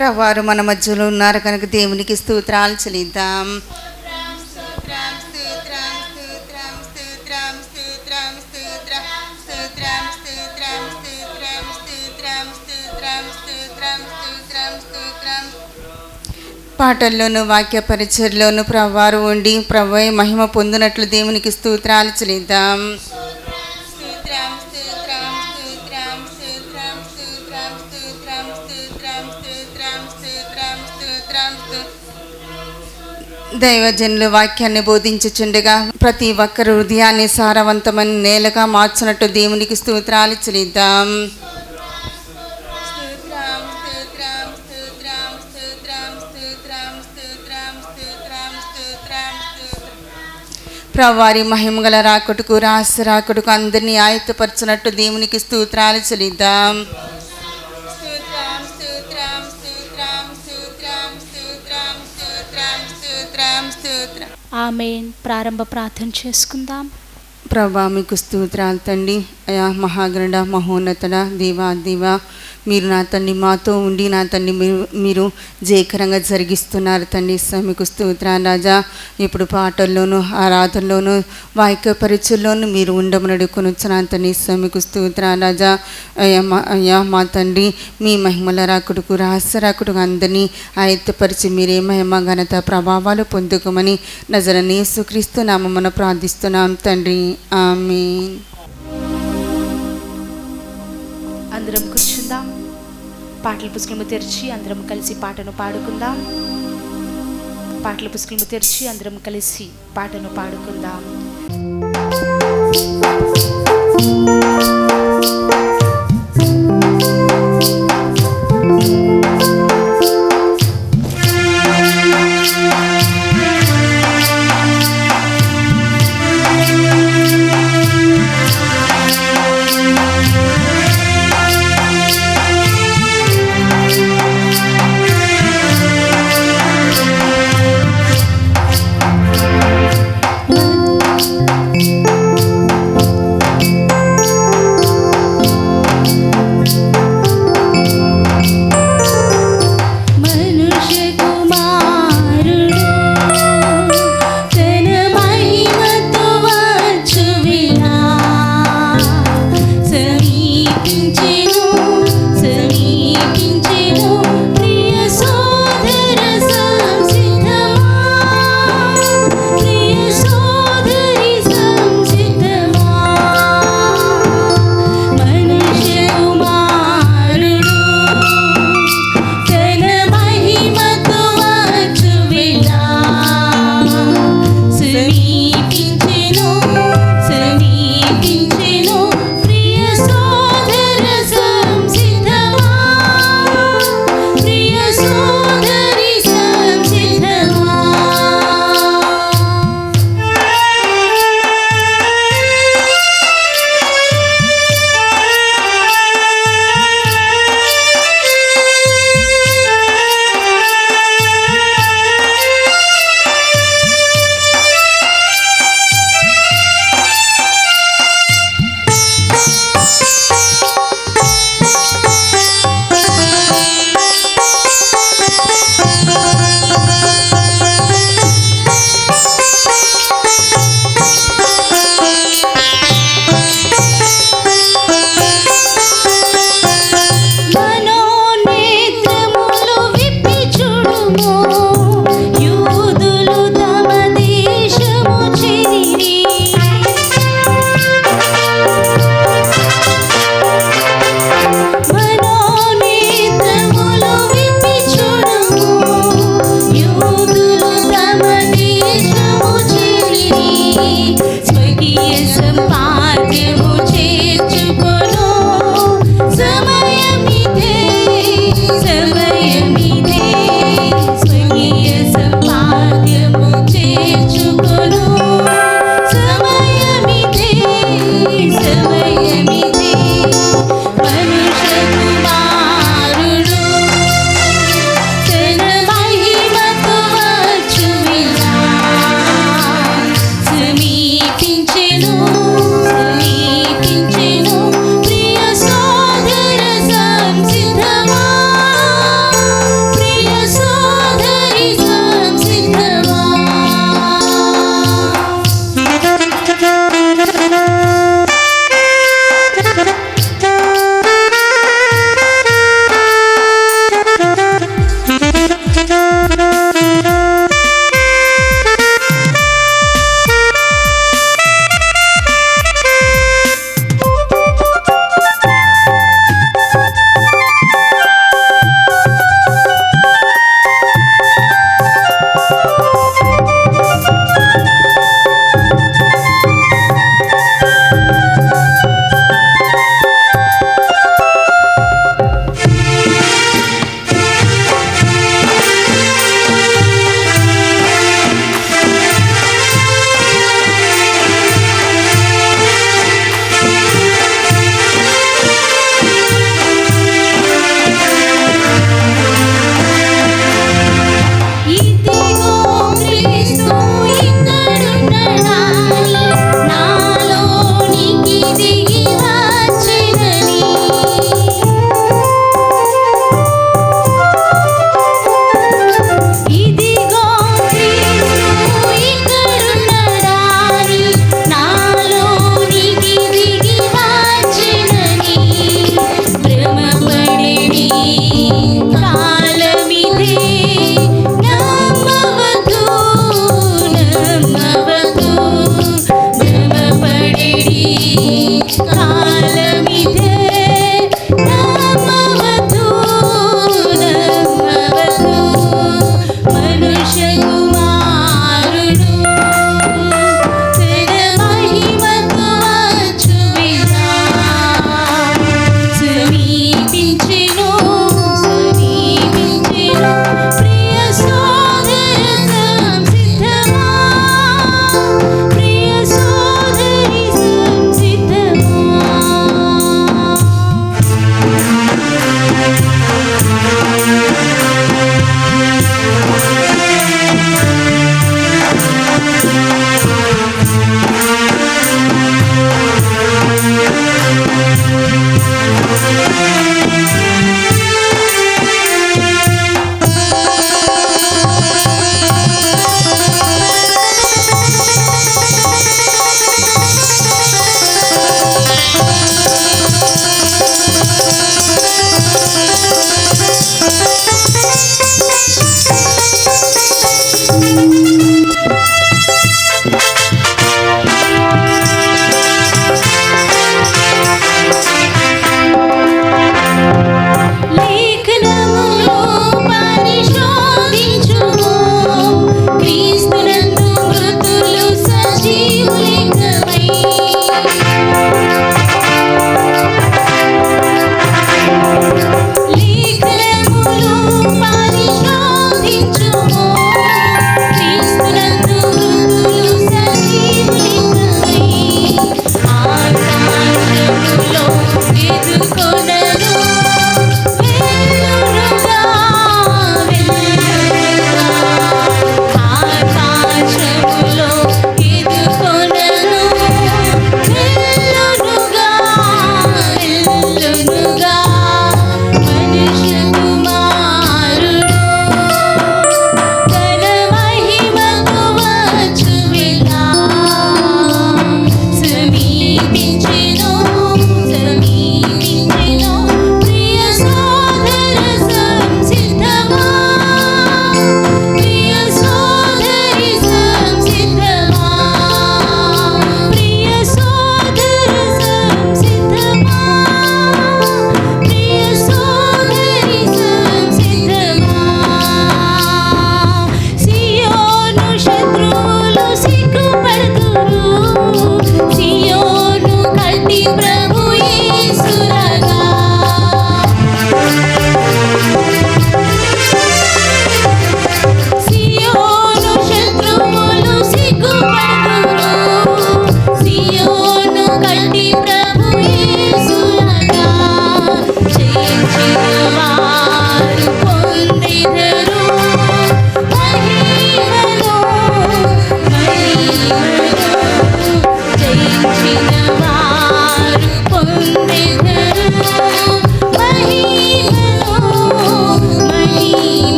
ప్రభువారు మన మధ్యలో ఉన్నారు కనుక దేవునికి స్తోత్రాలు చెల్లిద్దాం. పాటల్లోను వాక్య పరిచర్లోను ప్రభువారు ఉండి ప్రభువే మహిమ పొందినట్లు దేవునికి స్తోత్రాలు చెల్లిద్దాం. దైవజనులు వాక్యాన్ని బోధించుచుండగా ప్రతి ఒక్కరు హృదయాన్ని సారవంతమైన నేలగా మార్చినట్టు దేవునికి స్తోత్రాలు చెల్లిద్దాం. ప్రభువారి మహిమగల రాకటుకు రహస్య రాకటుకు అందరినీ ఆయత్తపరచినట్టు దేవునికి స్తోత్రాలు చెల్లిద్దాం. ఆమేన్. ప్రారంభ ప్రార్థన చేసుకుందాం. ప్రభా మీకు స్తోత్రాలు తండ్రి. అయా మహాగరుడ మహోన్నతుడ దేవా మీరు నా తండ్రి మాతో ఉండి నా తండ్రి మీరు జయకరంగా జరిగిస్తున్నారు తండ్రి. మీకు స్తోత్రాలు రాజా. ఇప్పుడు పాటల్లోనూ ఆరాధనలోనూ వాక్య పరిచయలోనూ మీరు ఉండమని అడుగుకొనొచ్చున్నాను తండ్రి. మీకు స్తోత్రాలు రాజా. అయ్యా మా తండ్రి మీ మహిమల రాకుడుకు రహస్య రాకుడుకు అందరినీ ఆయత్తపరిచి మీరే మహిమ ఘనత ప్రభావాలు పొందుకోమని నజరేయుడైన యేసుక్రీస్తు నామమున ప్రార్థిస్తున్నాం తండ్రి. ఆమేన్. అందరం కూర్చుందాం. పాటల పుస్తకము తెరిచి అందరం కలిసి పాటను పాడుకుందాం. పాటల పుస్తకము తెరిచి అందరం కలిసి పాటను పాడుకుందాం.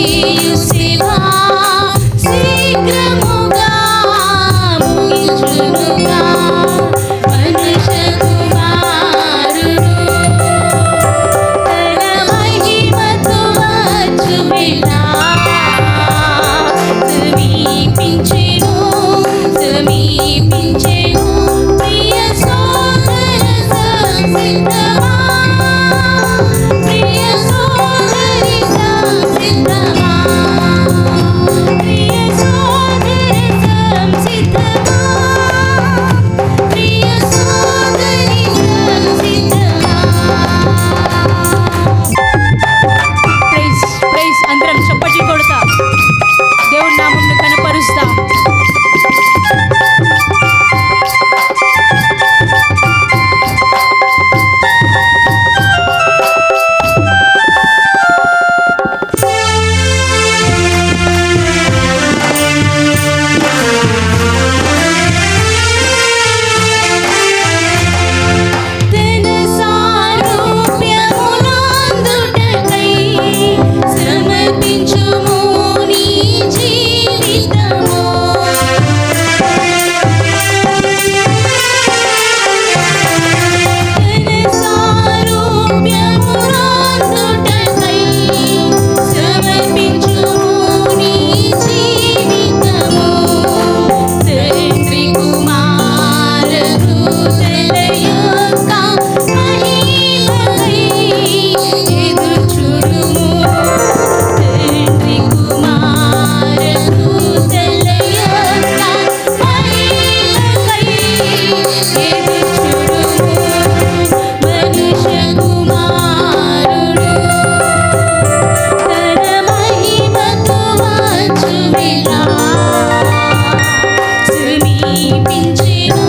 చేయు సేవ శీఘ్రముగా ముగించునుగా మనుష్య కుమారుడు తన మహిమతో వచ్చు వేళ సమీపించెను ప్రియ సోదర సంసిద్ధమా ప్రియ సోదరి సంసిద్ధమా ప్రియ సోదర సంసిద్ధమా ప్రియ సోదరి సంసిద్ధమా. ప్రైజ్ ప్రైజ్ అందరం చప్పట్లు కొడతా దేవుని నామమును కనపరుస్తాం. తన సారూప్యమునందుటకై సమర్పించుము నీ జీవితము. తన సారూప్యమునందుటకై సమర్పించుము నీ జీవితము. తండ్రి కుమార దూతల యొక్క మహిమకై ఎదుర్చుడుము. తండ్రి కుమార దూతల యొక్క మహిమకై ఎదుర్చుడుము. మనుష్య కుమారుడు తన మహిమతో వచ్చు వేళ సమీపించెను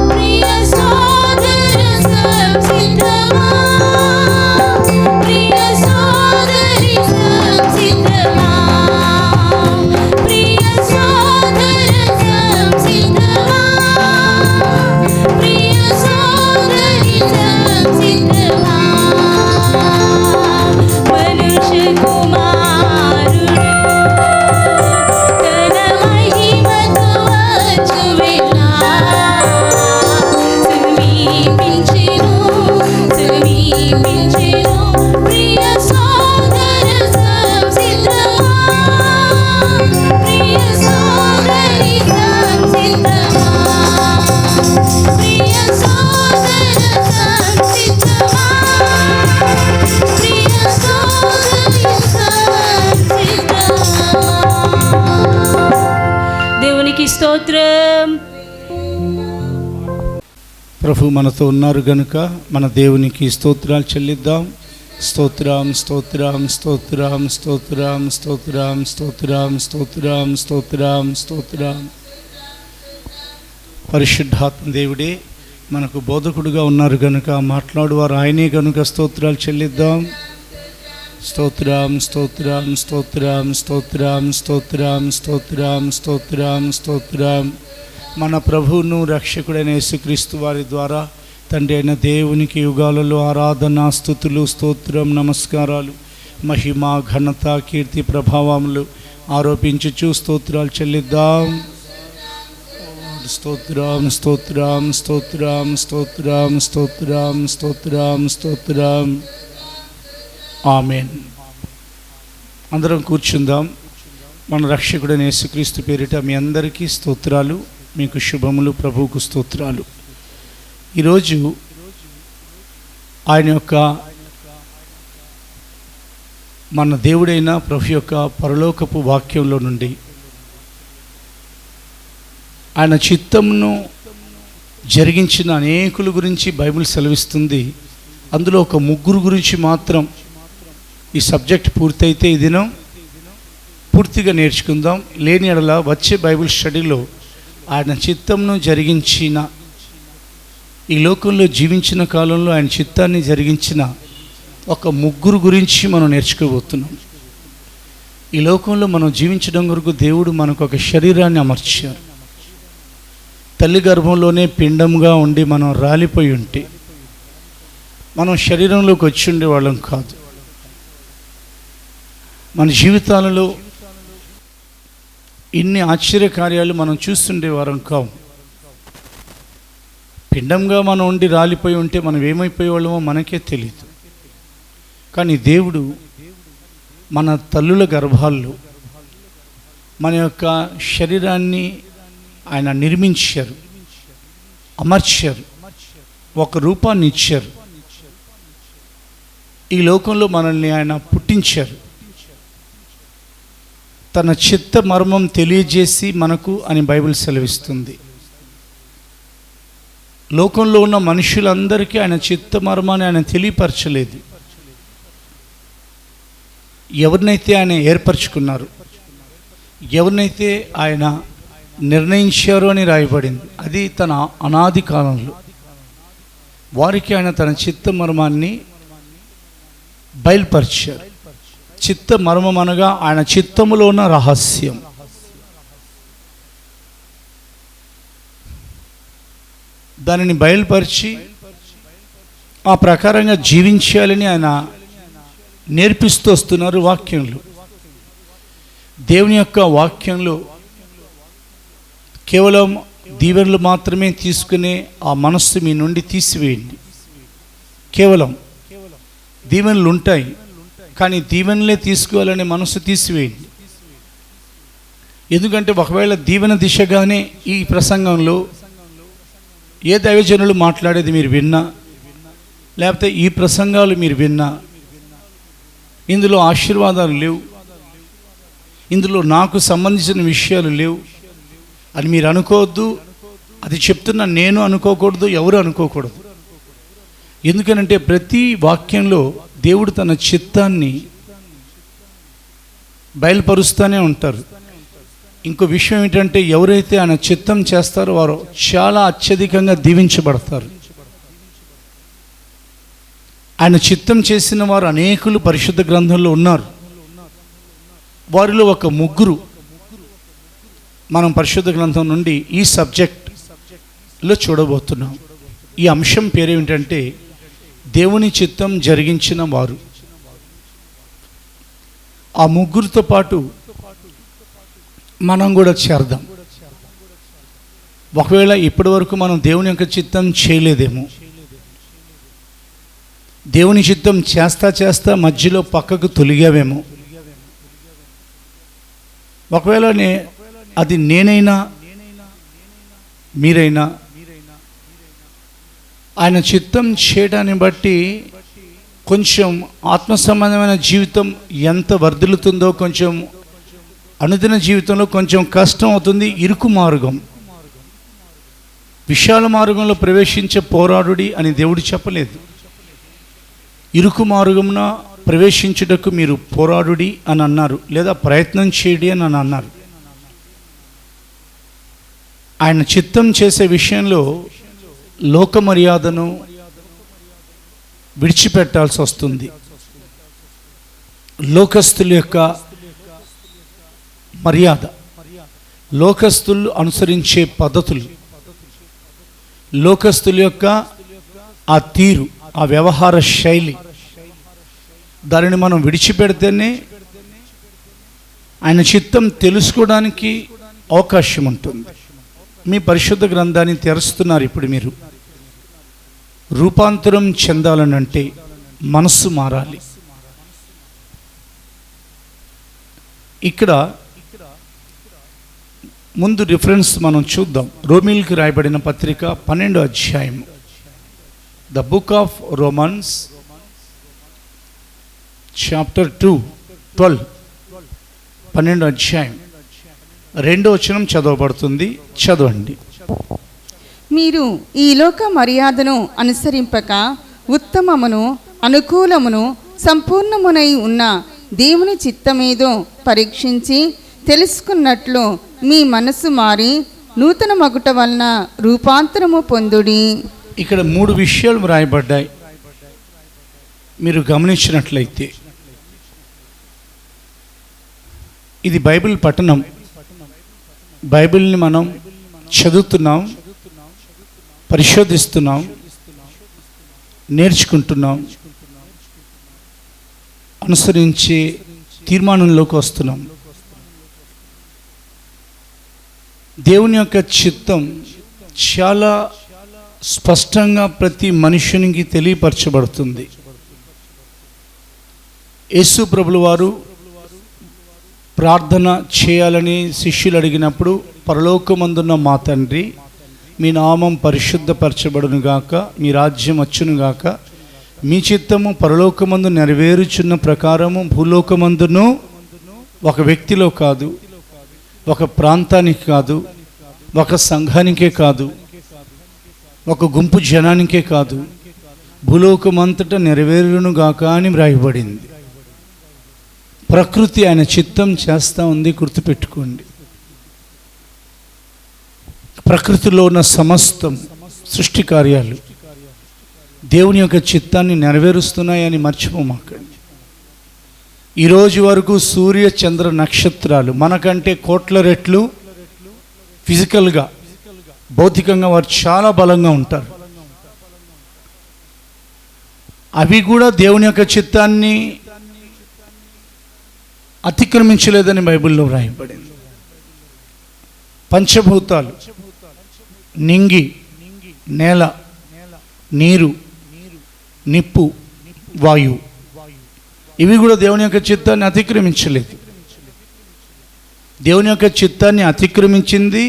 ప్రియ సోదర సంసిద్ధమా ప్రియ సోదరి సంసిద్ధమా ప్రియ సోదర సంసిద్ధమా ప్రియ సోదరి సంసిద్ధమా. మనుష్య కుమారుడు తన మహిమతో వచ్చు వేళ సమీపించెను ప్రియ సోదర సంసిద్ధమా ప్రియ సోదరి సంసిద్ధమా ప్రియ సోదర సంసిద్ధమా ప్రియ సోదరి సంసిద్ధమా. దేవునికి స్తోత్రం. ప్రభు మనతో ఉన్నారు గనుక మన దేవునికి స్తోత్రాలు చెల్లిద్దాం. స్తోత్రం స్తోత్రం స్తోత్రం స్తోత్రం స్తోత్రం స్తోత్రం స్తోత్రం స్తోత్రం స్తోత్రం. పరిశుద్ధాత్మ దేవుడే మనకు బోధకుడుగా ఉన్నారు గనుక మాట్లాడువారు ఆయనే గనుక స్తోత్రాలు చెల్లిద్దాం. స్తోత్రం స్తోత్రం స్తోత్రం స్తోత్రం స్తోత్రం స్తోత్రం స్తోత్రం స్తోత్రం. మన ప్రభువును రక్షకుడైన యేసుక్రీస్తు వారి ద్వారా తండ్రి అయిన దేవునికి యుగాలలో ఆరాధన స్తుతులు స్తోత్రం నమస్కారాలు మహిమ ఘనత కీర్తి ప్రభావములు ఆరోపించుచు స్తోత్రాలు చెల్లిద్దాం. స్తోత్రం స్తోత్రం స్తోత్రం స్తోత్రం స్తోత్రం స్తోత్రం స్తోత్రం. ఆమేన్. అందరం కూర్చుందాం. మన రక్షకుడైన యేసుక్రీస్తు పేరిట మీ అందరికీ స్తోత్రాలు, మీకు శుభములు, ప్రభువుకు స్తోత్రాలు. ఈరోజు ఆయన యొక్క మన దేవుడైన ప్రభు యొక్క పరలోకపు వాక్యంలో నుండి ఆయన చిత్తమును జరిగించిన అనేకుల గురించి బైబిల్ సెలవిస్తుంది. అందులో ఒక ముగ్గురు గురించి మాత్రం ఈ సబ్జెక్ట్ పూర్తయితే ఈ దినం పూర్తిగా నేర్చుకుందాం. లేని ఎడల వచ్చే బైబిల్ స్టడీలో ఆయన చిత్తంను జరిగించిన, ఈ లోకంలో జీవించిన కాలంలో ఆయన చిత్తాన్ని జరిగించిన ఒక ముగ్గురు గురించి మనం నేర్చుకోబోతున్నాం. ఈ లోకంలో మనం జీవించడం కొరకు దేవుడు మనకు ఒక శరీరాన్ని అమర్చారు. తల్లి గర్భంలోనే పిండంగా ఉండి మనం రాలిపోయి ఉంటే మనం శరీరంలోకి వచ్చి ఉండేవాళ్ళం కాదు. మన జీవితాలలో ఇన్ని ఆశ్చర్యకార్యాలు మనం చూస్తుండేవారం కావు. పిండంగా మనం ఉండి రాలిపోయి ఉంటే మనం ఏమైపోయేవాళ్ళమో మనకే తెలియదు. కానీ దేవుడు మన తల్లుల గర్భాల్లో మన యొక్క శరీరాన్ని ఆయన నిర్మించారు, అమర్చారు, ఒక రూపాన్ని ఇచ్చారు. ఈ లోకంలో మనల్ని ఆయన పుట్టించారు. తన చిత్త మర్మం తెలియజేసి మనకు అని బైబిల్ సెలవిస్తుంది. లోకంలో ఉన్న మనుషులందరికీ ఆయన చిత్త మర్మాన్ని ఆయన తెలియపరచలేదు. ఎవరినైతే ఆయన ఏర్పరచుకున్నారు, ఎవరినైతే ఆయన నిర్ణయించారు అని రాయబడింది, అది తన అనాది కాలంలో వారికి ఆయన తన చిత్త మర్మాన్ని బయలుపరిచారు. చిత్త మర్మం అనగా ఆయన చిత్తములో ఉన్న రహస్యం. దానిని బయలుపరిచి ఆ ప్రకారంగా జీవించాలని ఆయన నేర్పిస్తూ వస్తున్నారు వాక్యంలో. దేవుని యొక్క వాక్యంలో కేవలం దీవెనలు మాత్రమే తీసుకునే ఆ మనస్సు మీ నుండి తీసివేయండి. కేవలం దీవెనలు ఉంటాయి, కానీ దీవెనలే తీసుకోవాలనే మనసు తీసివేయండి. ఎందుకంటే ఒకవేళ దీవెన దిశగానే ఈ ప్రసంగంలో ఏ దైవజనులు మాట్లాడేది మీరు విన్నా, లేకపోతే ఈ ప్రసంగాలు మీరు విన్నా, ఇందులో ఆశీర్వాదాలు లేవు, ఇందులో నాకు సంబంధించిన విషయాలు లేవు అని మీరు అనుకోవద్దు. అది చెప్తున్నా నేను అనుకోకూడదు, ఎవరు అనుకోకూడదు. ఎందుకనంటే ప్రతి వాక్యంలో దేవుడు తన చిత్తాన్ని బయలుపరుస్తూనే ఉంటారు. ఇంకో విషయం ఏంటంటే ఎవరైతే ఆయన చిత్తం చేస్తారో వారు చాలా అత్యధికంగా దీవించబడతారు. ఆయన చిత్తం చేసిన వారు అనేకులు పరిశుద్ధ గ్రంథంలో ఉన్నారు. వారిలో ఒక ముగ్గురు మనం పరిశుద్ధ గ్రంథం నుండి ఈ సబ్జెక్ట్లో చూడబోతున్నాం. ఈ అంశం పేరేమిటంటే దేవుని చిత్తం జరిగించిన వారు. ఆ ముగ్గురితో పాటు మనం కూడా చేరదాం. ఒకవేళ ఇప్పటి వరకు మనం దేవుని యొక్క చిత్తం చేయలేదేమో, దేవుని చిత్తం చేస్తా మధ్యలో పక్కకు తొలిగావేమో, ఒకవేళ అది నేనైనా మీరైనా ఆయన చిత్తం చేయడాన్ని బట్టి కొంచెం ఆత్మ సంబంధమైన జీవితం ఎంత వర్ధిల్లుతుందో, కొంచెం అనుదిన జీవితంలో కొంచెం కష్టం అవుతుంది. ఇరుకు మార్గం, విశాల మార్గంలో ప్రవేశించే పోరాడుడి అని దేవుడు చెప్పలేదు. ఇరుకు మార్గమున ప్రవేశించుటకు మీరు పోరాడుడి అని అన్నారు, లేదా ప్రయత్నం చేయడి అని అన్నారు. ఆయన చిత్తం చేసే విషయంలో లోక మర్యాదను విడిచిపెట్టాల్సి వస్తుంది. లోకస్తుల యొక్క మర్యాద, లోకస్తులు అనుసరించే పద్ధతులు, లోకస్తుల యొక్క ఆ తీరు, ఆ వ్యవహార శైలి, దానిని మనం విడిచిపెడితేనే ఆయన చిత్తం తెలుసుకోవడానికి అవకాశం ఉంటుంది. మీ పరిశుద్ధ గ్రంథాన్ని తెరుస్తున్నారు. ఇప్పుడు మీరు రూపాంతరం చెందాలనంటే మనస్సు మారాలి. ఇక్కడ ముందు రిఫరెన్స్ మనం చూద్దాం. రోమీలకు రాయబడిన పత్రిక 12వ అధ్యాయం, the book of Romans chapter 2:12, 12వ అధ్యాయం 2వ వచనం చదవబడుతుంది. చదవండి. మీరు ఈ లోక మర్యాదను అనుసరింపక ఉత్తమమును అనుకూలమును సంపూర్ణమునై ఉన్న దేవుని చిత్తమేదో పరీక్షించి తెలుసుకున్నట్లు మీ మనసు మారి నూతన మగుట వలన రూపాంతరము పొందుడి. ఇక్కడ 3 విషయాలు వ్రాయబడ్డాయి. మీరు గమనించినట్లయితే ఇది బైబిల్ పఠనం. బైబిల్ని మనం చదువుతున్నాం, పరిశోధిస్తున్నాం, నేర్చుకుంటున్నాం, అనుసరించి తీర్మానంలోకి వస్తున్నాం. దేవుని యొక్క చిత్తం చాలా స్పష్టంగా ప్రతి మనుషునికి తెలియపరచబడుతుంది. యేసు ప్రభుల వారు ప్రార్థన చేయాలని శిష్యులు అడిగినప్పుడు, పరలోకమందున్న మా తండ్రి, మీ నామం పరిశుద్ధపరచబడును గాక, మీ రాజ్యం వచ్చును గాక, మీ చిత్తము పరలోకమందు నెరవేరుచున్న ప్రకారము భూలోకమందును, ఒక వ్యక్తిలో కాదు, ఒక ప్రాంతానికి కాదు, ఒక సంఘానికే కాదు, ఒక గుంపు జనానికే కాదు, భూలోకమంతటా నెరవేరును గాక అని వ్రాయబడింది. ప్రకృతి ఆయన చిత్తం చేస్తూ ఉంది, గుర్తుపెట్టుకోండి. ప్రకృతిలో ఉన్న సమస్తం సృష్టి కార్యాలు దేవుని యొక్క చిత్తాన్ని నెరవేరుస్తున్నాయని మర్చిపోమాకండి. ఈరోజు వరకు సూర్య చంద్ర నక్షత్రాలు మనకంటే కోట్ల రెట్లు ఫిజికల్గా, భౌతికంగా వారు చాలా బలంగా ఉంటారు. అవి కూడా దేవుని యొక్క చిత్తాన్ని అతిక్రమించలేదని బైబిల్లో వ్రాయబడింది. పంచభూతాలు, నింగి, నేల, నీరు, నిప్పు, వాయువు, ఇవి కూడా దేవుని యొక్క చిత్తాన్ని అతిక్రమించలేదు. దేవుని యొక్క చిత్తాన్ని అతిక్రమించింది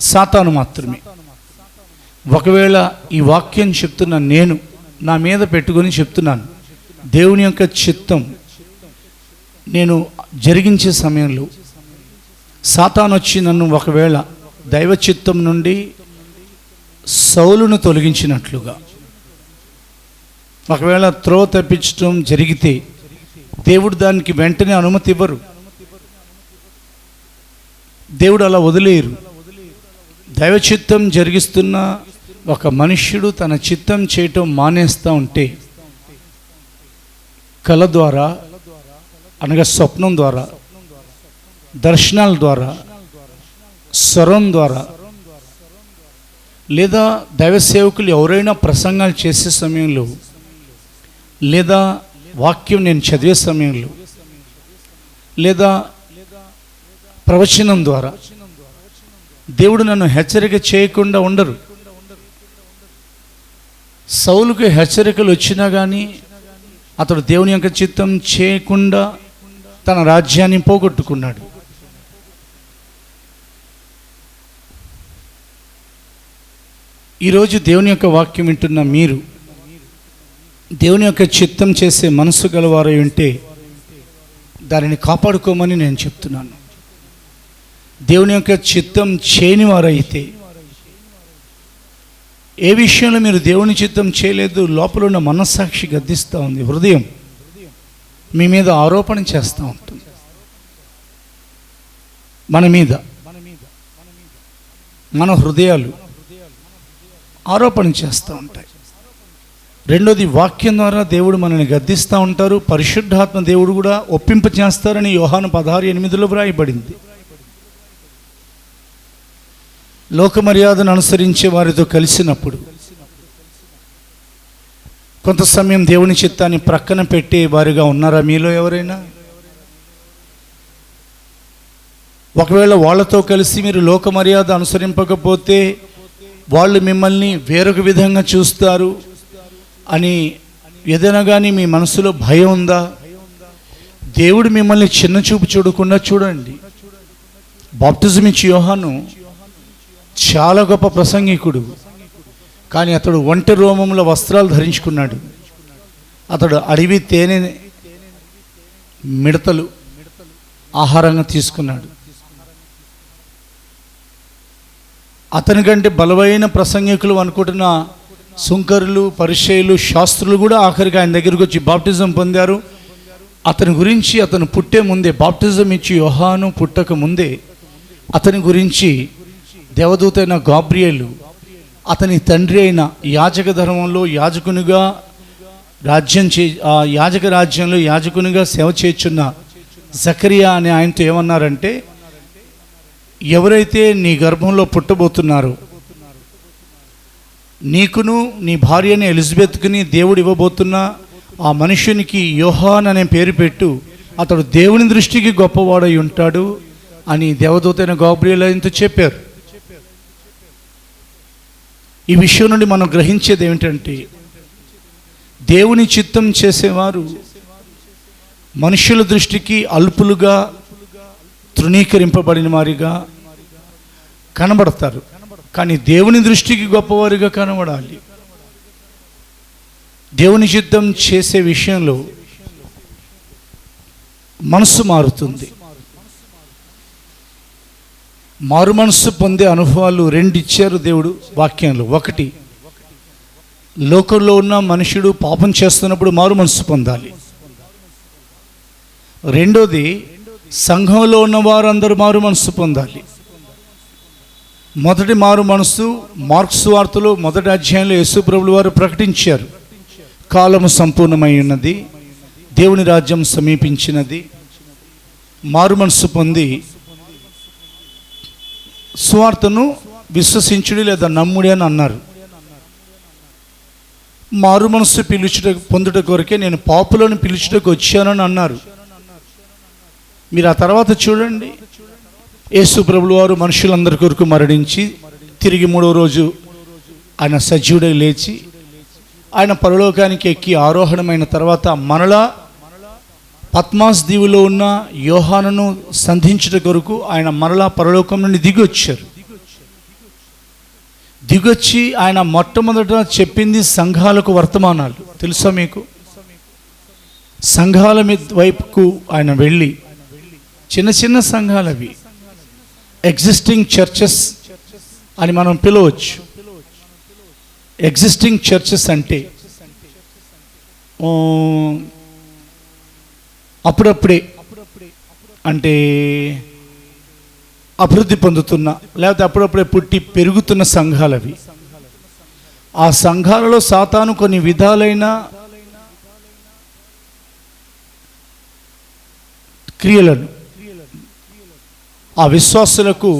సాతాను మాత్రమే. ఒకవేళ ఈ వాక్యం చెప్తున్న నేను నా మీద పెట్టుకొని చెప్తున్నాను, దేవుని యొక్క చిత్తం నేను జరిగించే సమయంలో సాతాను వచ్చి నన్ను ఒకవేళ దైవ చిత్తం నుండి సౌలును తొలగించినట్లుగా ఒకవేళ త్రోవ తప్పించడం జరిగితే దేవుడు దానికి వెంటనే అనుమతి ఇవ్వరు. దేవుడు అలా వదిలేయరు. దైవ చిత్తం జరిగిస్తున్న ఒక మనుష్యుడు తన చిత్తం చేయటం మానేస్తూ ఉంటే కళ ద్వారా, అనగా స్వప్నం ద్వారా, దర్శనాల ద్వారా, స్వరం ద్వారా, లేదా దైవ సేవకులు ఎవరైనా ప్రసంగాలు చేసే సమయంలో, లేదా వాక్యం నేను చదివే సమయంలో, లేదా ప్రవచనం ద్వారా దేవుడు నన్ను హెచ్చరిక చేయకుండా ఉండరు. సౌలుకు హెచ్చరికలు వచ్చినా కానీ అతడు దేవుని యొక్క చిత్తం చేయకుండా తన రాజ్యాన్ని పోగొట్టుకున్నాడు. ఈరోజు దేవుని యొక్క వాక్యం వింటున్న మీరు దేవుని యొక్క చిత్తం చేసే మనసు గలవారై ఉంటే దానిని కాపాడుకోమని నేను చెప్తున్నాను. దేవుని యొక్క చిత్తం చేయని వారైతే, ఏ విషయంలో మీరు దేవుని చిత్తం చేయలేదు, లోపల ఉన్న మనస్సాక్షి గద్దిస్తూ ఉంది, హృదయం మీ మీద ఆరోపణ చేస్తూ ఉంటుంది. మన మీద మన హృదయాలు ఆరోపణ చేస్తూ ఉంటాయి. రెండోది, వాక్యం ద్వారా దేవుడు మనల్ని గద్దిస్తూ ఉంటారు. పరిశుద్ధాత్మ దేవుడు కూడా ఒప్పింప చేస్తారని యోహాను 16:8 వ్రాయబడింది. లోక మర్యాదను అనుసరించే వారితో కలిసినప్పుడు కొంత సమయం దేవుని చిత్తాన్ని ప్రక్కన పెట్టే వారిగా ఉన్నారా మీలో ఎవరైనా? ఒకవేళ వాళ్ళతో కలిసి మీరు లోక మర్యాద అనుసరింపకపోతే వాళ్ళు మిమ్మల్ని వేరొక విధంగా చూస్తారు అని ఏదైనా కానీ మీ మనసులో భయం ఉందా? దేవుడు మిమ్మల్ని చిన్న చూపు చూడకుండా చూడండి. బాప్టిజం ఇచ్చి యోహాను చాలా గొప్ప ప్రసంగికుడు, కానీ అతడు ఒంటె రోమముల వస్త్రాలు ధరించుకున్నాడు. అతడు అడవి తేనె మిడతలు ఆహారంగా తీసుకున్నాడు. అతని కంటే బలమైన ప్రసంగికులు అనుకుంటున్న సుంకరులు, పరిసయ్యులు, శాస్త్రులు కూడా ఆఖరికి ఆయన దగ్గరికి వచ్చి బాప్టిజం పొందారు. అతని గురించి, అతను పుట్టే ముందే, బాప్టిజం ఇచ్చి యోహాను పుట్టక ముందే అతని గురించి దేవదూత అయిన గాబ్రియేలు, అతని తండ్రి అయిన యాజక ధర్మంలో యాజకునిగా ఆ యాజక రాజ్యంలో యాజకునిగా సేవ చేయుచున్న జకరియా అనే ఆయనతో ఏమన్నారంటే, ఎవరైతే నీ గర్భంలో పుట్టబోతున్నారో నీకును నీ భార్య అయిన ఎలిజబెత్కుని దేవుడు ఇవ్వబోతున్న ఆ మనుషునికి యోహాన్ అనే పేరు పెట్టు, అతడు దేవుని దృష్టికి గొప్పవాడై ఉంటాడు అని దేవదూతైన గాబ్రియల్ ఆయనతో చెప్పారు. ఈ విషయం నుండి మనం గ్రహించేది ఏమిటంటే, దేవుని చిత్తం చేసేవారు మనుషుల దృష్టికి అల్పులుగా, తృణీకరింపబడిన వారిగా కనబడతారు, కానీ దేవుని దృష్టికి గొప్పవారిగా కనబడాలి. దేవుని చిత్తం చేసే విషయంలో మనసు మారుతుంది. మారు మనసు పొందే అనుభవాలు రెండు ఇచ్చారు దేవుడు వాక్యంలో. ఒకటి, లోకంలో ఉన్న మనుషుడు పాపం చేస్తున్నప్పుడు మారు మనసు పొందాలి. రెండోది, సంఘంలో ఉన్న వారందరూ మారు మనసు పొందాలి. మొదటి మారు మనసు మార్క్స్ వార్తలో 1వ అధ్యాయంలో యేసు ప్రభువుల వారు ప్రకటించారు. కాలము సంపూర్ణమై ఉన్నది, దేవుని రాజ్యం సమీపించినది. మారు మనసు పొంది సువార్తను విశ్వసించుడి లేదా నమ్ముడి అని అన్నారు. మారు మనసు పొందుట కొరకే నేను పాపులను పిలుచుటకు వచ్చానని అన్నారు. మీరు ఆ తర్వాత చూడండి, యేసు ప్రభువుల వారు మనుషులందరి కొరకు మరణించి తిరిగి 3వ రోజు ఆయన సజీవుడై లేచి ఆయన పరలోకానికి ఎక్కి ఆరోహణమైన తర్వాత మరలా పద్మాస్ దీవులో ఉన్న యోహానును సంధించుట కొరకు ఆయన మరలా పరలోకం నుండి దిగొచ్చారు. దిగొచ్చి ఆయన మొట్టమొదట చెప్పింది సంఘాలకు వర్తమానాలు. తెలుసా మీకు? సంఘాల వైపుకు ఆయన వెళ్ళి, చిన్న చిన్న సంఘాలు అవి, ఎగ్జిస్టింగ్ చర్చెస్ అని మనం పిలవచ్చు. ఎగ్జిస్టింగ్ చర్చెస్ అంటే అప్పుడప్పుడే, అంటే అభివృద్ధి పొందుతున్న లేకపోతే అప్పుడప్పుడే పుట్టి పెరుగుతున్న సంఘాలు అవి. ఆ సంఘాలలో సాతాను కొన్ని విధాలైన క్రియలను ఆ విశ్వాసులకు,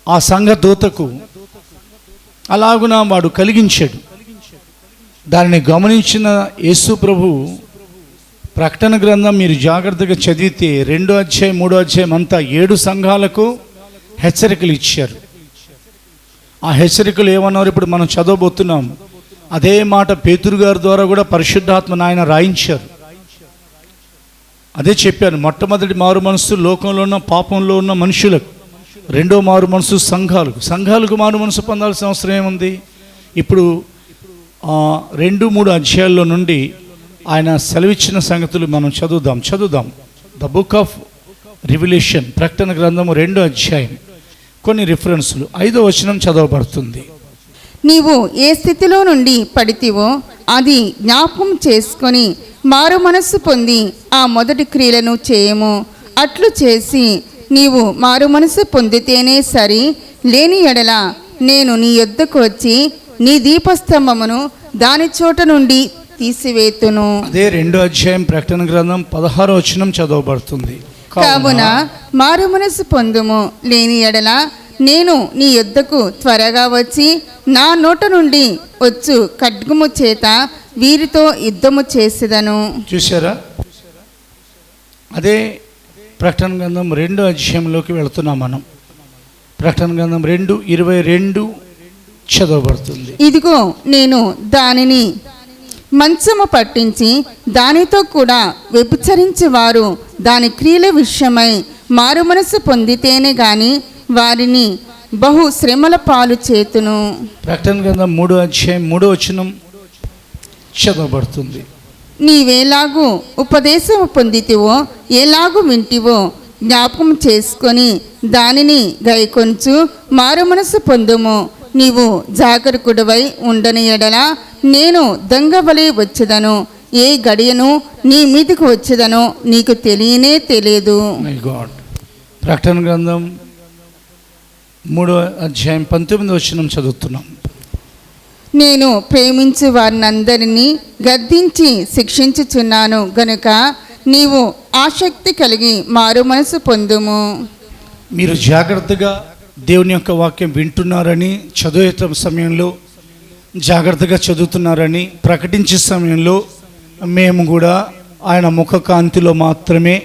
ఆ సంఘ దూతకు అలాగున వాడు కలిగించాడు. దానిని గమనించిన యేసు ప్రభు ప్రకటన గ్రంథం మీరు జాగ్రత్తగా చదివితే 2వ అధ్యాయం 3వ అధ్యాయం అంతా 7 సంఘాలకు హెచ్చరికలు ఇచ్చారు. ఆ హెచ్చరికలు ఏమన్నారు ఇప్పుడు మనం చదవబోతున్నాం. అదే మాట పేతురు గారి ద్వారా కూడా పరిశుద్ధాత్మ ఆయన రాయించారు. అదే చెప్పాను, మొట్టమొదటి మారు మనసు లోకంలో ఉన్న పాపంలో ఉన్న మనుషులకు, రెండో మారు మనసు సంఘాలకు మారు మనసు పొందాల్సిన అవసరం ఏముంది? ఇప్పుడు 2-3 అధ్యాయాల్లో నుండి ఆయన సెలవిచ్చిన సంగతులు మనం చదువుదాం. ద బుక్ ఆఫ్ రివిలేషన్, ప్రకటన గ్రంథము 2వ అధ్యాయం, కొన్ని రిఫరెన్సులు. 5వ వచనం చదవబడుతుంది. నీవు ఏ స్థితిలో నుండి పడితివో అది జ్ఞాపకం చేసుకొని మారు మనస్సు పొంది ఆ మొదటి క్రియలను చేయము. అట్లు చేసి నీవు మారు మనస్సు పొందితేనే సరి, లేని ఎడల నేను నీ యొద్దకు వచ్చి నీ దీపస్తంభమును దాని చోట నుండి తీసివేతును. అదే 2వ అధ్యాయం ప్రకటన గ్రంథం 16వ వచనం చదవబడుతుంది. కావున మారు మనస్సు పొందుము, లేని ఎడల నేను నీ యొద్దకు త్వరగా వచ్చి నా నోట నుండి వచ్చు ఖడ్గము చేత వీరితో యుద్ధము చేసేదను. చూసారా? అదే ప్రకటన గ్రంథం 2వ అధ్యాయంలోకి వెళుతున్నాం మనం. ప్రకటన గ్రంథం 2:22 చదవబడుతుంది. ఇదిగో నేను దానిని మంచము పట్టించి దానితో కూడా వ్యభిచరించి వారు దాని క్రియల విషయమై మారు మనసు పొందితేనే గాని వారిని బహు శ్రమల పాలు చేతును. ప్రకటన గ్రంథం 3వ అధ్యాయం 3వ వచనం చదవబడుతుంది. నీవేలాగూ ఉపదేశము పొందితివో, ఎలాగూ వింటివో జ్ఞాపకం చేసుకొని దానిని గైకొంచు మారు మనసు పొందుము. నీవు జాగరూకుడవై ఉండని ఎడల నేను దొంగవలె వచ్చేదను, ఏ గడియను నీ మీదకు వచ్చేదనో నీకు తెలియనే తెలియదు. ప్రకటన గ్రంథం 3వ అధ్యాయం 19వ వచనం చదువుతున్నాం. నేను ప్రేమించు వారినందరినీ గద్దించి శిక్షించుచున్నాను గనుక నీవు ఆసక్తి కలిగి మారు మనసు పొందుము. మీరు జాగ్రత్తగా దేవుని యొక్క వాక్యం వింటున్నారని, చదివే సమయంలో జాగ్రత్తగా చదువుతున్నారని, ప్రకటించే సమయంలో మేము కూడా ఆయన ముఖ కాంతిలో మాత్రమే,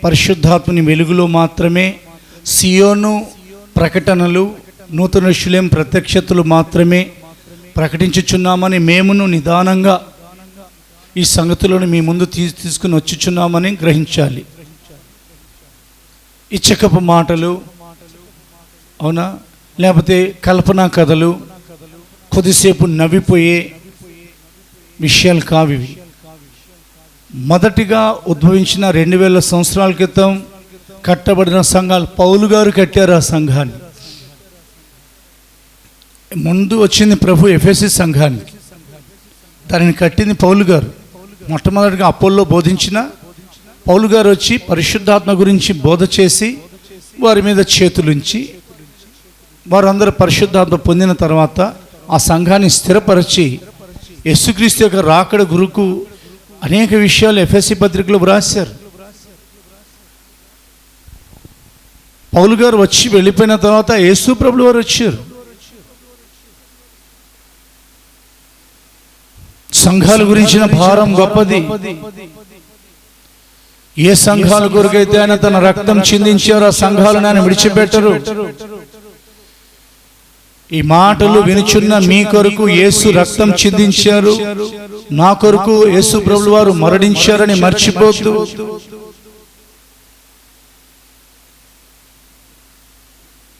పరిశుద్ధాత్మని వెలుగులో మాత్రమే, సియోను ప్రకటనలు, నూతన యెరూషలేము ప్రత్యక్షతలు మాత్రమే ప్రకటించుచున్నామని మేమును నిదానంగా ఈ సంగతులను మీ ముందు తీసుకుని వచ్చుచున్నామని గ్రహించాలి. ఇచ్చకపు మాటలు, అవునా, లేకపోతే కల్పనా కథలు, కొద్దిసేపు నవ్విపోయే విషయాలు కావివి. మొదటిగా ఉద్భవించిన 2000 సంవత్సరాల క్రితం కట్టబడిన సంఘాలు, పౌలు గారు కట్టారు ఆ సంఘాన్ని. ముందు వచ్చింది ప్రభు ఎఫెసీ సంఘానికి, దానిని కట్టింది పౌలు గారు. మొట్టమొదటిగా అపోల్లో బోధించిన పౌలు గారు వచ్చి పరిశుద్ధాత్మ గురించి బోధ చేసి వారి మీద చేతులుంచి వారందరూ పరిశుద్ధాత్మ పొందిన తర్వాత ఆ సంఘాన్ని స్థిరపరిచి యేసుక్రీస్తు యొక్క రాకడ గురుకు అనేక విషయాలు ఎఫెసీ పత్రికలో వ్రాశారు. పౌలు గారు వచ్చి వెళ్ళిపోయిన తర్వాత యేసు ప్రభులు వారు వచ్చారు. సంఘాల గురించిన భారం గొప్పది. ఏ సంఘాల కొరకైతే ఆయన తన రక్తం చిందించారో ఆ సంఘాలను ఆయన విడిచిపెట్టరు. ఈ మాటలు వినుచున్న మీ కొరకు యేసు రక్తం చిందించారు, నా కొరకు యేసు ప్రభులు వారు మరణించారని మర్చిపోతూ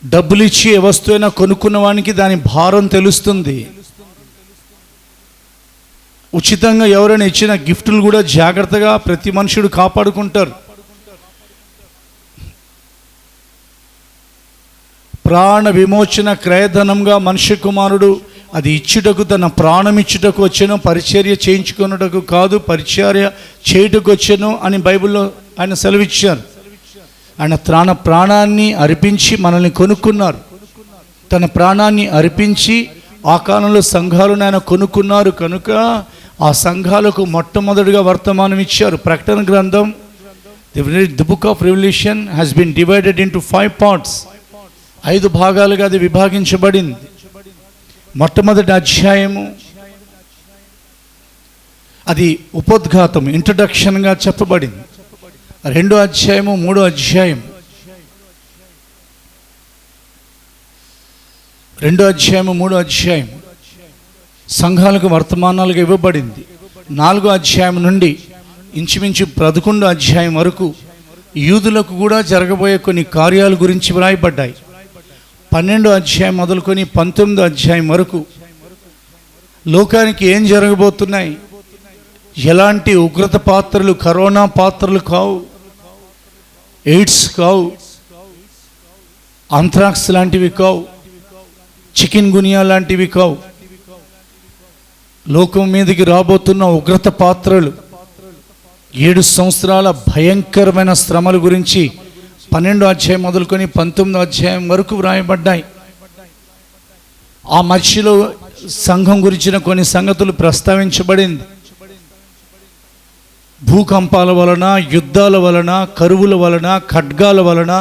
డబ్బులు ఇచ్చి ఏ వస్తువైనా కొనుక్కున్న వానికి దాని భారం తెలుస్తుంది. ఉచితంగా ఎవరైనా ఇచ్చిన గిఫ్టులు కూడా జాగ్రత్తగా ప్రతి మనుషుడు కాపాడుకుంటారు. ప్రాణ విమోచన క్రయధనంగా మనుష్య కుమారుడు అది ఇచ్చుటకు, తన ప్రాణం ఇచ్చుటకు వచ్చాను, పరిచర్య చేయించుకున్నటకు కాదు, పరిచర్య చేయుటకు వచ్చాను అని బైబిల్లో ఆయన సెలవిచ్చారు. ఆయన ప్రాణాన్ని అర్పించి మనల్ని కొనుక్కున్నారు. తన ప్రాణాన్ని అర్పించి ఆ కాలంలో సంఘాలను ఆయన కొనుక్కున్నారు కనుక ఆ సంఘాలకు మొట్టమొదటిగా వర్తమానం ఇచ్చారు. ప్రకటన గ్రంథం, the book of revolution has been divided into 5 parts. 5 భాగాలుగా అది విభాగించబడింది. మొట్టమొదటి అధ్యాయము అది ఉపోద్ఘాతం, ఇంట్రడక్షన్గా చెప్పబడింది. 2వ అధ్యాయము, 3వ అధ్యాయం, 2వ అధ్యాయము, 3వ అధ్యాయం సంఘాలకు వర్తమానాలుగా ఇవ్వబడింది. 4వ అధ్యాయం నుండి ఇంచుమించు 11వ అధ్యాయం వరకు యూదులకు కూడా జరగబోయే కొన్ని కార్యాల గురించి వ్రాయబడ్డాయి. 12వ అధ్యాయం మొదలుకొని 19వ అధ్యాయం వరకు లోకానికి ఏం జరగబోతున్నాయి, ఎలాంటి ఉగ్రత పాత్రలు, కరోనా పాత్రలు కావు, ఎయిడ్స్ కావు, ఆంథ్రాక్స్ లాంటివి కావు, చికెన్ గునియా లాంటివి కావు. లోకం మీదకి రాబోతున్న ఉగ్రత పాత్రలు, 7 సంవత్సరాల భయంకరమైన శ్రమల గురించి 12వ అధ్యాయం మొదలుకొని 19వ అధ్యాయం వరకు వ్రాయబడ్డాయి. ఆ మధ్యలో సంఘం గురించిన కొన్ని సంగతులు ప్రస్తావించబడింది. భూకంపాల వలన, యుద్ధాల వలన, కరువుల వలన, ఖడ్గాల వలన,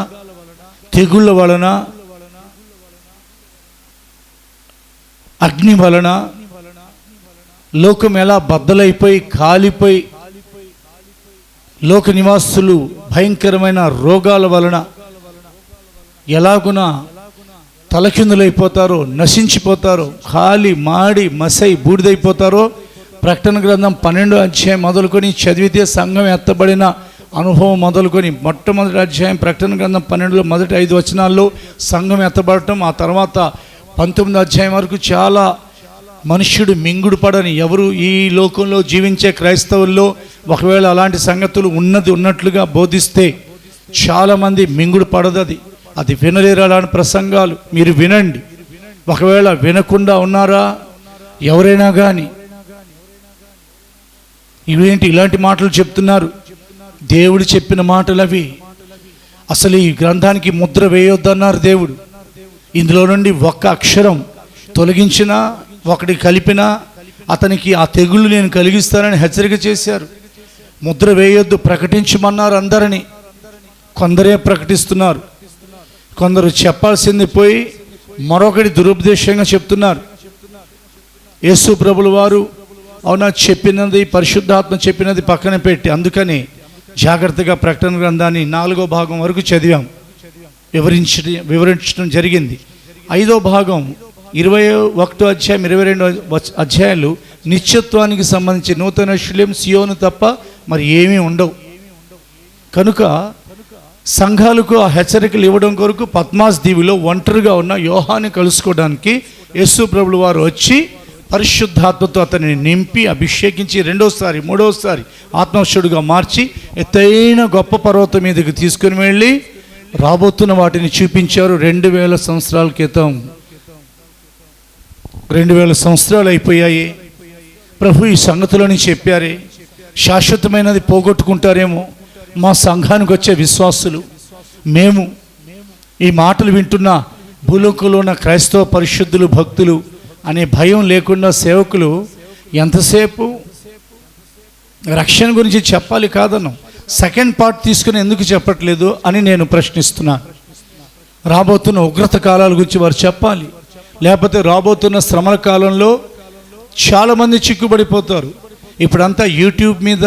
తెగుళ్ళ వలన, అగ్ని వలన లోకం ఎలా బద్దలైపోయి కాలిపోయి లోక నివాసులు భయంకరమైన రోగాల వలన ఎలాగున తలకిందులైపోతారో, నశించిపోతారో, కాలి మాడి మసై బూడిదైపోతారో ప్రకటన గ్రంథం 12వ అధ్యాయం మొదలుకొని చదివితే సంఘం ఎత్తబడిన అనుభవం మొదలుకొని మొట్టమొదటి అధ్యాయం ప్రకటన గ్రంథం 12లో మొదటి 5 వచనాల్లో సంఘం ఎత్తబడటం, ఆ తర్వాత 19వ అధ్యాయం వరకు చాలా మనుష్యుడు మింగుడు పడని, ఎవరు ఈ లోకంలో జీవించే క్రైస్తవుల్లో ఒకవేళ అలాంటి సంగతులు ఉన్నట్లుగా బోధిస్తే చాలామంది మింగుడు పడదు. అది వినలేరు అలాంటి ప్రసంగాలు. మీరు వినండి. ఒకవేళ వినకుండా ఉన్నారా ఎవరైనా కానీ, ఇవేంటి ఇలాంటి మాటలు చెప్తున్నారు, దేవుడు చెప్పిన మాటలు అవి. అసలు ఈ గ్రంథానికి ముద్ర వేయొద్దన్నారు దేవుడు. ఇందులో నుండి ఒక్క అక్షరం తొలగించినా, ఒకటి కలిపినా అతనికి ఆ తెగుళ్ళు నేను కలిగిస్తానని హెచ్చరిక చేశారు. ముద్ర వేయొద్దు, ప్రకటించమన్నారు అందరినీ. కొందరే ప్రకటిస్తున్నారు, కొందరు చెప్పాల్సింది పోయి మరొకటి దురుపదేశంగా చెప్తున్నారు. యేసు ప్రభుల వారు అవునా, చెప్పినది పరిశుద్ధాత్మ చెప్పినది పక్కన పెట్టి, అందుకని జాగ్రత్తగా ప్రకటన గ్రంథాన్ని 4వ భాగం వరకు చదివాం, వివరించడం జరిగింది. 5వ భాగం 21వ అధ్యాయం 22వ అధ్యాయాలు నిత్యత్వానికి సంబంధించి నూతన యెరూషలేము సియోను తప్ప మరి ఏమీ ఉండవు. కనుక సంఘాలకు ఆ హెచ్చరికలు ఇవ్వడం కొరకు పద్మాస్ దీవిలో ఒంటరిగా ఉన్న యోహాన్ని కలుసుకోవడానికి యేసు ప్రభులు వారు వచ్చి పరిశుద్ధాత్మతో అతనిని నింపి అభిషేకించి 2వసారి 3వసారి ఆత్మవశుడుగా మార్చి ఎత్తైన గొప్ప పర్వతం మీదకి తీసుకుని వెళ్ళి రాబోతున్న వాటిని చూపించారు. 2000 సంవత్సరాల క్రితం 2000 సంవత్సరాలు అయిపోయాయి. ప్రభు ఈ సంగతులని చెప్పారే, శాశ్వతమైనది పోగొట్టుకుంటారేమో మా సంఘానికి వచ్చే విశ్వాసులు, మేము ఈ మాటలు వింటున్న భూలోకంలో ఉన్న క్రైస్తవ పరిశుద్ధులు భక్తులు అనే భయం లేకుండా సేవకులు ఎంతసేపు రక్షణ గురించి చెప్పాలి కాదన్నాం, సెకండ్ పార్ట్ తీసుకుని ఎందుకు చెప్పట్లేదు అని నేను ప్రశ్నిస్తున్నాను. రాబోతున్న ఉగ్రత కాలాల గురించి వారు చెప్పాలి, లేకపోతే రాబోతున్న శ్రమల కాలంలో చాలామంది చిక్కుబడిపోతారు. ఇప్పుడంతా యూట్యూబ్ మీద,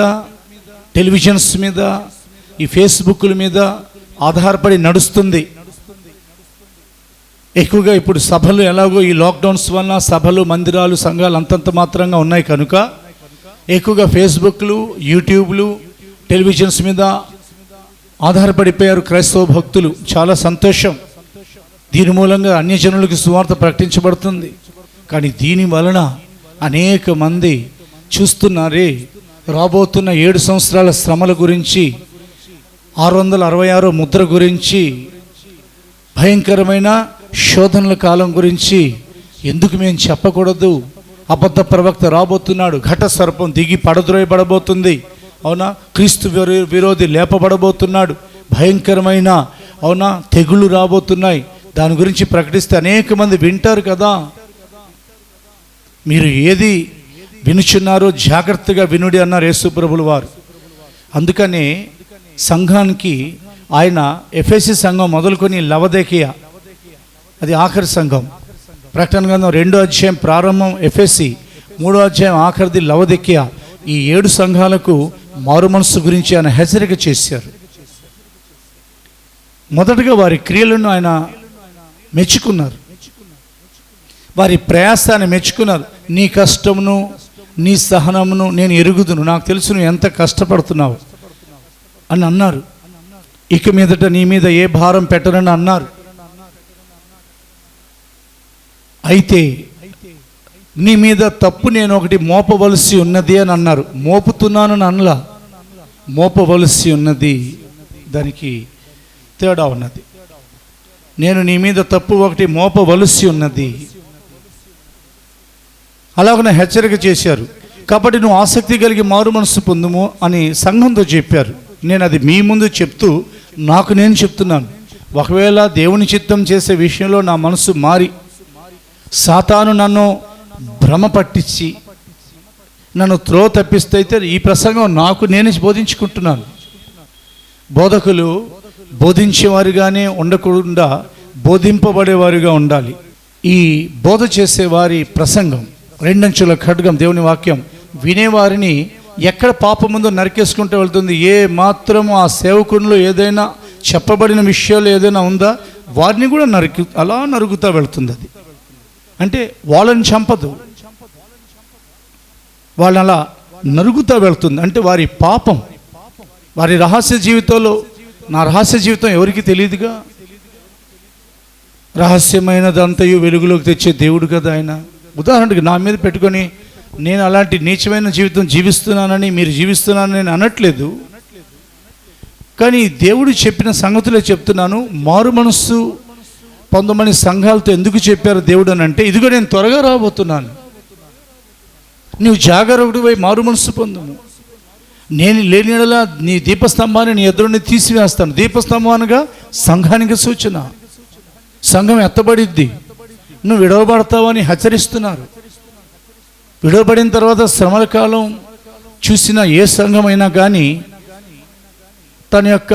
టెలివిజన్స్ మీద, ఈ ఫేస్బుక్ల మీద ఆధారపడి నడుస్తుంది. ఎక్కువగా ఇప్పుడు సభలు ఎలాగో ఈ లాక్డౌన్స్ వల్ల సభలు, మందిరాలు, సంఘాలు అంతంత మాత్రంగా ఉన్నాయి కనుక ఎక్కువగా ఫేస్బుక్లు, యూట్యూబ్లు, టెలివిజన్స్ మీద ఆధారపడిపోయారు క్రైస్తవ భక్తులు. చాలా సంతోషం, దీని మూలంగా అన్యజనులకు సువార్త ప్రకటించబడుతుంది. కానీ దీని వలన అనేక మంది చూస్తున్నారే, రాబోతున్న 7 సంవత్సరాల శ్రమల గురించి, 666 ముద్ర గురించి, భయంకరమైన శోధనల కాలం గురించి ఎందుకు మేము చెప్పకూడదు? అబద్ధ ప్రవక్త రాబోతున్నాడు, ఘట సర్పం దిగి పడద్రోయబడబోతుంది, అవునా, క్రీస్తు విరోధి లేపబడబోతున్నాడు, భయంకరమైన అవునా తెగుళ్ళు రాబోతున్నాయి. దాని గురించి ప్రకటిస్తే అనేక మంది వింటారు కదా. మీరు ఏది వినుచున్నారో జాగ్రత్తగా వినుడి అన్నారు యేసు ప్రభులు వారు. అందుకనే సంఘానికి ఆయన ఎఫెసీ సంఘం మొదలుకొని లవదీకియా, అది ఆఖరి సంఘం, ప్రకటన గ్రంథం 2వ అధ్యాయం ప్రారంభం ఎఫెసీ, 3వ అధ్యాయం ఆఖరిది లవదీకియా, ఈ 7 సంఘాలకు మారు మనసు గురించి ఆయన హెచ్చరిక చేశారు. మొదటగా వారి క్రియలను ఆయన మెచ్చుకున్నారు, వారి ప్రయాసాన్ని మెచ్చుకున్నారు. నీ కష్టమును నీ సహనమును నేను ఎరుగుదును, నాకు తెలుసు నువ్వు ఎంత కష్టపడుతున్నావు అని అన్నారు. ఇక మీదట నీ మీద ఏ భారం పెట్టనని అన్నారు. అయితే నీ మీద తప్పు నేను ఒకటి మోపవలసి ఉన్నది అని అన్నారు. మోపుతున్నానని అనలా, మోపవలసి ఉన్నది, దానికి తేడా ఉన్నది. నేను నీ మీద తప్పు ఒకటి మోపవలసి ఉన్నది, అలాగనే హెచ్చరిక చేశారు. కాబట్టి నువ్వు ఆసక్తి కలిగి మారు మనసు పొందుము అని సంఘంతో చెప్పారు. నేను అది మీ ముందు చెప్తూ నాకు నేను చెప్తున్నాను. ఒకవేళ దేవుని చిత్తం చేసే విషయంలో నా మనసు మారి సాతాను నన్ను భ్రమ పట్టించి నన్ను త్రోవ తప్పిస్తే అయితే ఈ ప్రసంగం నాకు నేనే బోధించుకుంటున్నాను. బోధకులు బోధించేవారుగానే ఉండకుండా బోధింపబడేవారుగా ఉండాలి. ఈ బోధ చేసేవారి ప్రసంగం 2 అంచుల ఖడ్గం, దేవుని వాక్యం వినేవారిని ఎక్కడ పాపముందో నరికేసుకుంటూ వెళ్తుంది. ఏ మాత్రము ఆ సేవకునిలో ఏదైనా చెప్పబడిన విషయాలు ఏదైనా ఉందా వారిని కూడా అలా నరుగుతూ వెళ్తుంది. అది అంటే వాళ్ళని చంపదు, వాళ్ళని అలా నరుగుతూ వెళ్తుంది. అంటే వారి పాపం, వారి రహస్య జీవితంలో, నా రహస్య జీవితం ఎవరికి తెలియదుగా, రహస్యమైనదంతయు వెలుగులోకి తెచ్చే దేవుడు కదా ఆయన. ఉదాహరణకి నా మీద పెట్టుకొని నేను అలాంటి నీచమైన జీవితం జీవిస్తున్నానని మీరు జీవిస్తున్నానని నేను అనట్లేదు, కానీ దేవుడు చెప్పిన సంగతులే చెప్తున్నాను. మారు మనస్సు పొందమని సంఘాలతో ఎందుకు చెప్పారు దేవుడు అని అంటే, ఇదిగో నేను త్వరగా రాబోతున్నాను, నువ్వు జాగరూకుడివై మారు మనస్సు పొందుము, నేను లేని యెడల నీ దీపస్తంభాన్ని నీ ఎదురుని తీసివేస్తాను. దీపస్తంభం అనగా సంఘానికి సూచన, సంఘం ఎత్తబడిద్ది, నువ్వు విడవబడతావని హెచ్చరిస్తున్నారు. విడవబడిన తర్వాత శ్రమల కాలం చూసిన ఏ సంఘమైనా కానీ తన యొక్క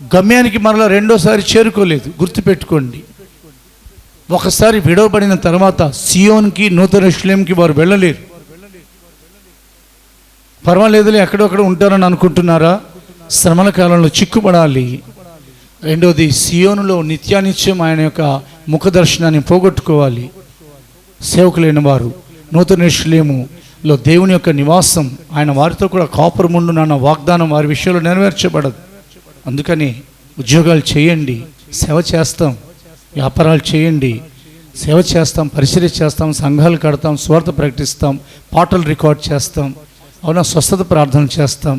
గమ్యానికి మరలా రెండోసారి చేరుకోలేదు. గుర్తుపెట్టుకోండి, ఒకసారి విడవబడిన తర్వాత సియోన్కి, నూతన యెరూషలేముకి వారు వెళ్ళలేరు. పర్వాలేదులే ఎక్కడొక్కడ ఉంటారని అనుకుంటున్నారా? శ్రమల కాలంలో చిక్కుపడాలి. రెండోది, సియోనులో నిత్యానిత్యం ఆయన యొక్క ముఖ దర్శనాన్ని పోగొట్టుకోవాలి. సేవకులైన వారు నూతన యెరూషలేములో దేవుని యొక్క నివాసం, ఆయన వారితో కూడా కాపురముండునన్న వాగ్దానం వారి విషయంలో నెరవేర్చబడదు. అందుకని ఉద్యోగాలు చేయండి, సేవ చేస్తాం. వ్యాపారాలు చేయండి, సేవ చేస్తాం, పరిచర్య చేస్తాం, సంఘాలు కడతాం, స్వార్థ ప్రకటిస్తాం, పాటలు రికార్డ్ చేస్తాం, అవునా, స్వస్థత ప్రార్థన చేస్తాం,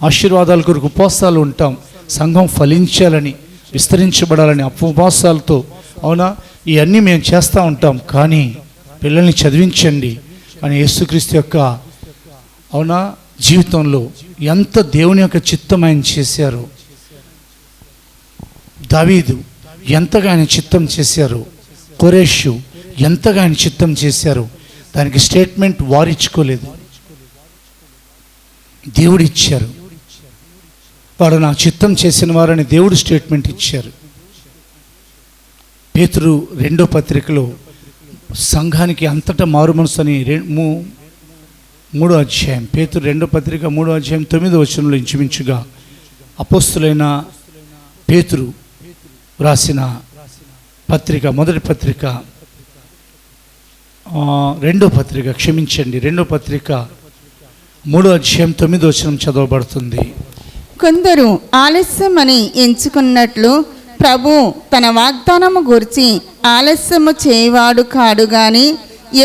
ఆశీర్వాదాల కొరకు ఉపవాసాలు ఉంటాం, సంఘం ఫలించాలని, విస్తరించబడాలని ఉపవాసాలతో, అవునా, ఇవన్నీ మేము చేస్తూ ఉంటాం. కానీ పిల్లల్ని చదివించండి అని యేసుక్రీస్తు యొక్క, అవునా, జీవితంలో ఎంత దేవుని యొక్క చిత్తం ఆయన చేశారో, దావీదు ఎంతగా ఆయన చిత్తం చేశారు, కోరేషు ఎంతగా ఆయన చిత్తం చేశారు. దానికి స్టేట్మెంట్ వారిచ్చుకోలేదు, దేవుడు ఇచ్చారు. వాడు నా చిత్తం చేసిన వారని దేవుడు స్టేట్మెంట్ ఇచ్చారు. పేతురు 2వ పత్రికలో సంఘానికి అంతటా మారు మనసు అని 3వ అధ్యాయం, పేతురు 2వ పత్రిక 3వ అధ్యాయం 9వ వచనంలో ఇంచుమించుగా అపోస్తులైన పేతురు రాసిన పత్రిక, మొదటి పత్రిక, 2వ పత్రిక, క్షమించండి, 2వ పత్రిక 3వ అధ్యాయం 9వ వచనం చదవబడుతుంది. కొందరు ఆలస్యమని ఎంచుకున్నట్లు ప్రభు తన వాగ్దానము గురించి ఆలస్యము చేయవాడు కాడు గాని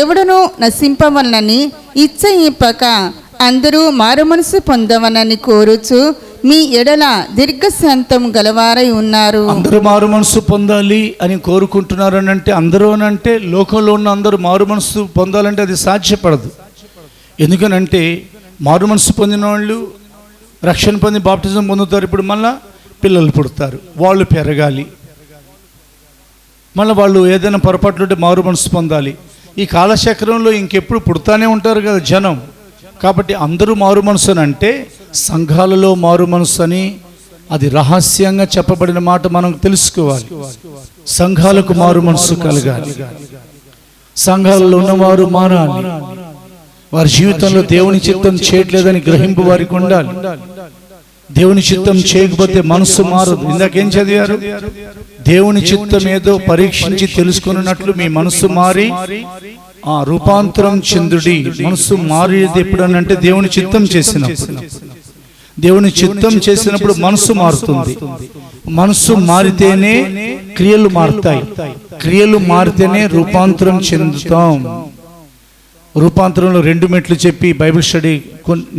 ఎవడునూ నశింపవలనని ఇచ్చయింపక అందరూ మారుమనసు పొందవనని కోరుచు మీ ఎడల దీర్ఘశాంతం గలవారై ఉన్నారు. అందరూ మారు మనసు పొందాలి అని కోరుకుంటున్నారు అని అంటే, అందరూ అని అంటే లోకంలో ఉన్న అందరూ మారు మనసు పొందాలంటే అది సాధ్యపడదు. ఎందుకనంటే మారు మనసు పొందిన వాళ్ళు రక్షణ పొంది బాప్టిజం పొందుతారు. ఇప్పుడు మళ్ళా పిల్లలు పుడతారు, వాళ్ళు పెరగాలి, మళ్ళీ వాళ్ళు ఏదైనా పొరపాట్లు ఉంటే మారు మనసు పొందాలి. ఈ కాలచక్రంలో ఇంకెప్పుడు పుడతానే ఉంటారు కదా జనం. కాబట్టి అందరూ మారు మనసు అని అంటే సంఘాలలో మారు మనసు అని అది రహస్యంగా చెప్పబడిన మాట మనం తెలుసుకోవాలి. సంఘాలకు మారు మనసు కలగాలి, సంఘాలలో ఉన్నవారు మారాలి, వారి జీవితంలో దేవుని చిత్తం చేయట్లేదని గ్రహింపు వారికి ఉండాలి. దేవుని చిత్తం చేయకపోతే మనసు మారదు. ఇందాకేం చదివారు? దేవుని చిత్తం ఏదో పరీక్షించి తెలుసుకున్నట్లు మీ మనసు మారి రూపాంతరం చెందుడి. మనసు మారేది ఎప్పుడనంటే దేవుని చిత్తం చేసినప్పుడు. దేవుని చిత్తం చేసినప్పుడు మనసు మారుతుంది. మనసు మారితేనే క్రియలు మారుతాయి, క్రియలు మారితేనే రూపాంతరం చెందుతాం. రూపాంతరంలో 2 మెట్లు చెప్పి బైబిల్ స్టడీ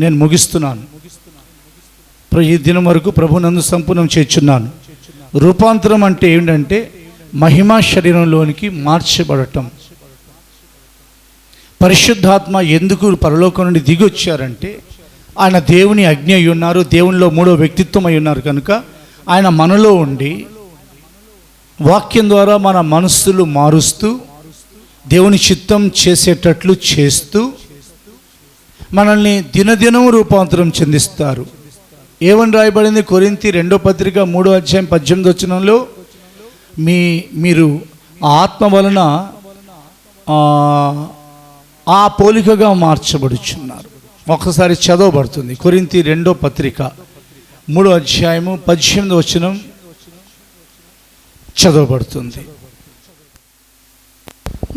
నేను ముగిస్తున్నాను. ఈ దినం వరకు ప్రభునందు సంపూర్ణం చేర్చున్నాను. రూపాంతరం అంటే ఏంటంటే మహిమా శరీరంలోనికి మార్చబడటం. పరిశుద్ధాత్మ ఎందుకు పరలోకం నుండి దిగి వచ్చారంటే ఆయన దేవుని అగ్ని అయి ఉన్నారు, దేవునిలో 3వ వ్యక్తిత్వం అయి ఉన్నారు కనుక ఆయన మనలో ఉండి వాక్యం ద్వారా మన మనస్సులు మారుస్తూ దేవుని చిత్తం చేసేటట్లు చేస్తూ మనల్ని దినదినం రూపాంతరం చెందిస్తారు. ఏమని రాయబడింది? కొరింథీ 2వ పత్రిక 3వ అధ్యాయం 18వ వచనంలో మీరు ఆత్మ వలన ఆ పోలికగా మార్చబడుచున్నారు. ఒకసారి చదవబడుతుంది. కొరింథీ 2వ పత్రిక 3వ అధ్యాయము 18వ వచనం చదవబడుతుంది.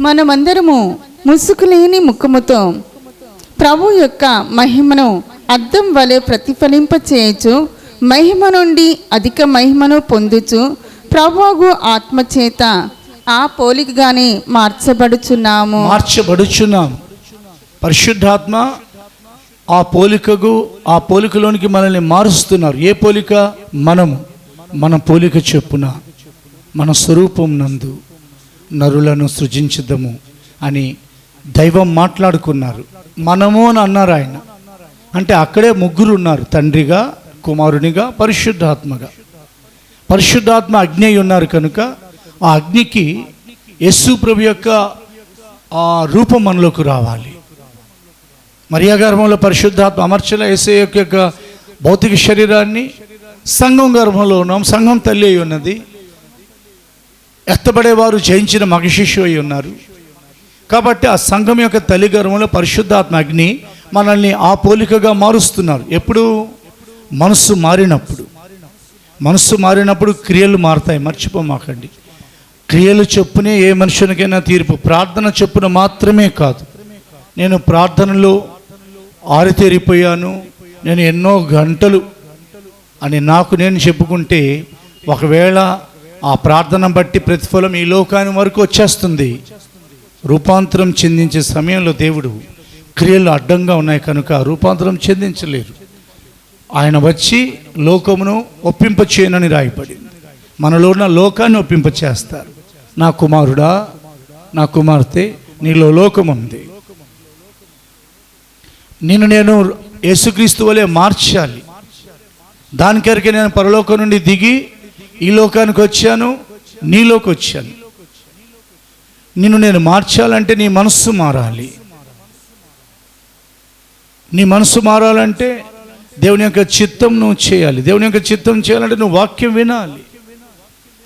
మనమందరము ముసుగులేని ముఖముతో ప్రభు యొక్క మహిమను అద్దం వలె ప్రతిఫలింపచేయచ్చు మహిమ నుండి అధిక మహిమను పొందుచు ప్రభువు ఆత్మచేత ఆ పోలికగానే మార్చబడుచున్నాము. పరిశుద్ధాత్మ ఆ పోలికలోనికి మనల్ని మారుస్తున్నారు. ఏ పోలిక? మన పోలిక చొప్పున మన స్వరూపం నందు నరులను సృజించుదము అని దైవం మాట్లాడుకున్నారు. మనము అని అన్నారు ఆయన. అంటే అక్కడే 3 ఉన్నారు, తండ్రిగా, కుమారునిగా, పరిశుద్ధాత్మగా. పరిశుద్ధాత్మ అగ్ని అయి ఉన్నారు కనుక ఆ అగ్నికి యేసు ప్రభు యొక్క ఆ రూపం మనలోకి రావాలి. మరియా గర్భంలో పరిశుద్ధాత్మ అమర్చల యేసయ్య యొక్క భౌతిక శరీరాన్ని సంఘం గర్భంలో ఉన్నాం. సంఘం తల్లి అయి ఉన్నది. ఎత్తబడేవారు జయించిన మగ శిశువు అయి ఉన్నారు. కాబట్టి ఆ సంఘం యొక్క తల్లి గర్భంలో పరిశుద్ధాత్మ అగ్ని మనల్ని ఆ పోలికగా మారుస్తున్నారు. ఎప్పుడు? మనసు మారినప్పుడు. మనసు మారినప్పుడు క్రియలు మారుతాయి. మర్చిపోమాకండి. క్రియలు చొప్పునే ఏ మనుషునికైనా తీర్పు. ప్రార్థన చొప్పున మాత్రమే కాదు. నేను ప్రార్థనలో ఆరితేరిపోయాను, నేను ఎన్నో గంటలు అని నాకు నేను చెప్పుకుంటే ఒకవేళ ఆ ప్రార్థన బట్టి ప్రతిఫలం ఈ లోకాని వరకు వచ్చేస్తుంది. రూపాంతరం చెందించే సమయంలో దేవుడు క్రియలు అడ్డంగా ఉన్నాయి కనుక రూపాంతరం చెందించలేరు. ఆయన వచ్చి లోకమును ఒప్పింపచేయనని రాయబడింది. మనలో ఉన్న లోకాన్ని ఒప్పింపచేస్తారు. నా కుమారుడా, నా కుమార్తె, నీలో లోకం ఉంది, నేను యేసుక్రీస్తు వలె మార్చాలి. దానికరికే నేను పరలోకం నుండి దిగి ఈ లోకానికి వచ్చాను, నీలోకి వచ్చాను. నేను మార్చాలంటే నీ మనస్సు మారాలి. నీ మనసు మారాలంటే దేవుని యొక్క చిత్తం నువ్వు చేయాలి. దేవుని యొక్క చిత్తం చేయాలంటే నువ్వు వాక్యం వినాలి.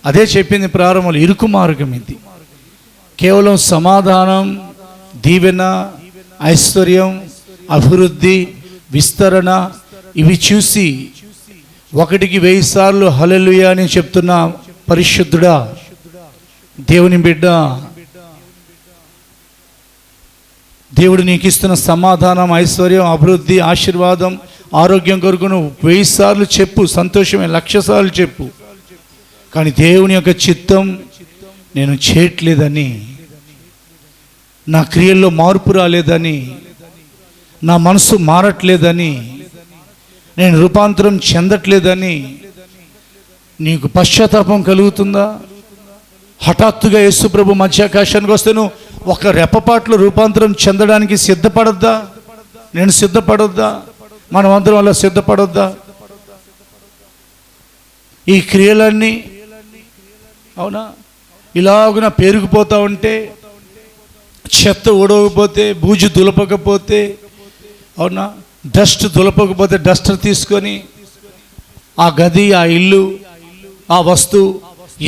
అదే చెప్పింది ప్రారంభంలో, ఇరుకు మార్గం ఇది. కేవలం సమాధానం, దీవెన, ఐశ్వర్యం, అభివృద్ధి, విస్తరణ ఇవి చూసి 1,000 సార్లు హల్లెలూయా అని చెప్తున్న పరిశుద్ధుడా, దేవుని బిడ్డ, దేవుడు నీకు ఇస్తున్న సమాధానం, ఐశ్వర్యం, అభివృద్ధి, ఆశీర్వాదం, ఆరోగ్యం కొరకు నువ్వు 1000 సార్లు చెప్పు, సంతోషమే, 1,00,000 సార్లు చెప్పు. కానీ దేవుని యొక్క చిత్తం నేను చేయట్లేదని, నా క్రియల్లో మార్పు రాలేదని, నా మనసు మారట్లేదని, నేను రూపాంతరం చెందట్లేదని నీకు పశ్చాత్తాపం కలుగుతుందా? హఠాత్తుగా యేసుప్రభు మధ్యాకాశానికి వస్తే నువ్వు ఒక రెప్పపాట్లో రూపాంతరం చెందడానికి సిద్ధపడొద్దా? నేను సిద్ధపడొద్దా? మనం అందరం అలా సిద్ధపడొద్దా? ఈ క్రియలన్నీ అవునా ఇలాగున పేరుకుపోతా ఉంటే, చెత్త ఊడవకపోతే, బూజు దులపకపోతే, అవునా డస్ట్ దులపకపోతే డస్టర్ తీసుకొని ఆ గది, ఆ ఇల్లు, ఆ వస్తువు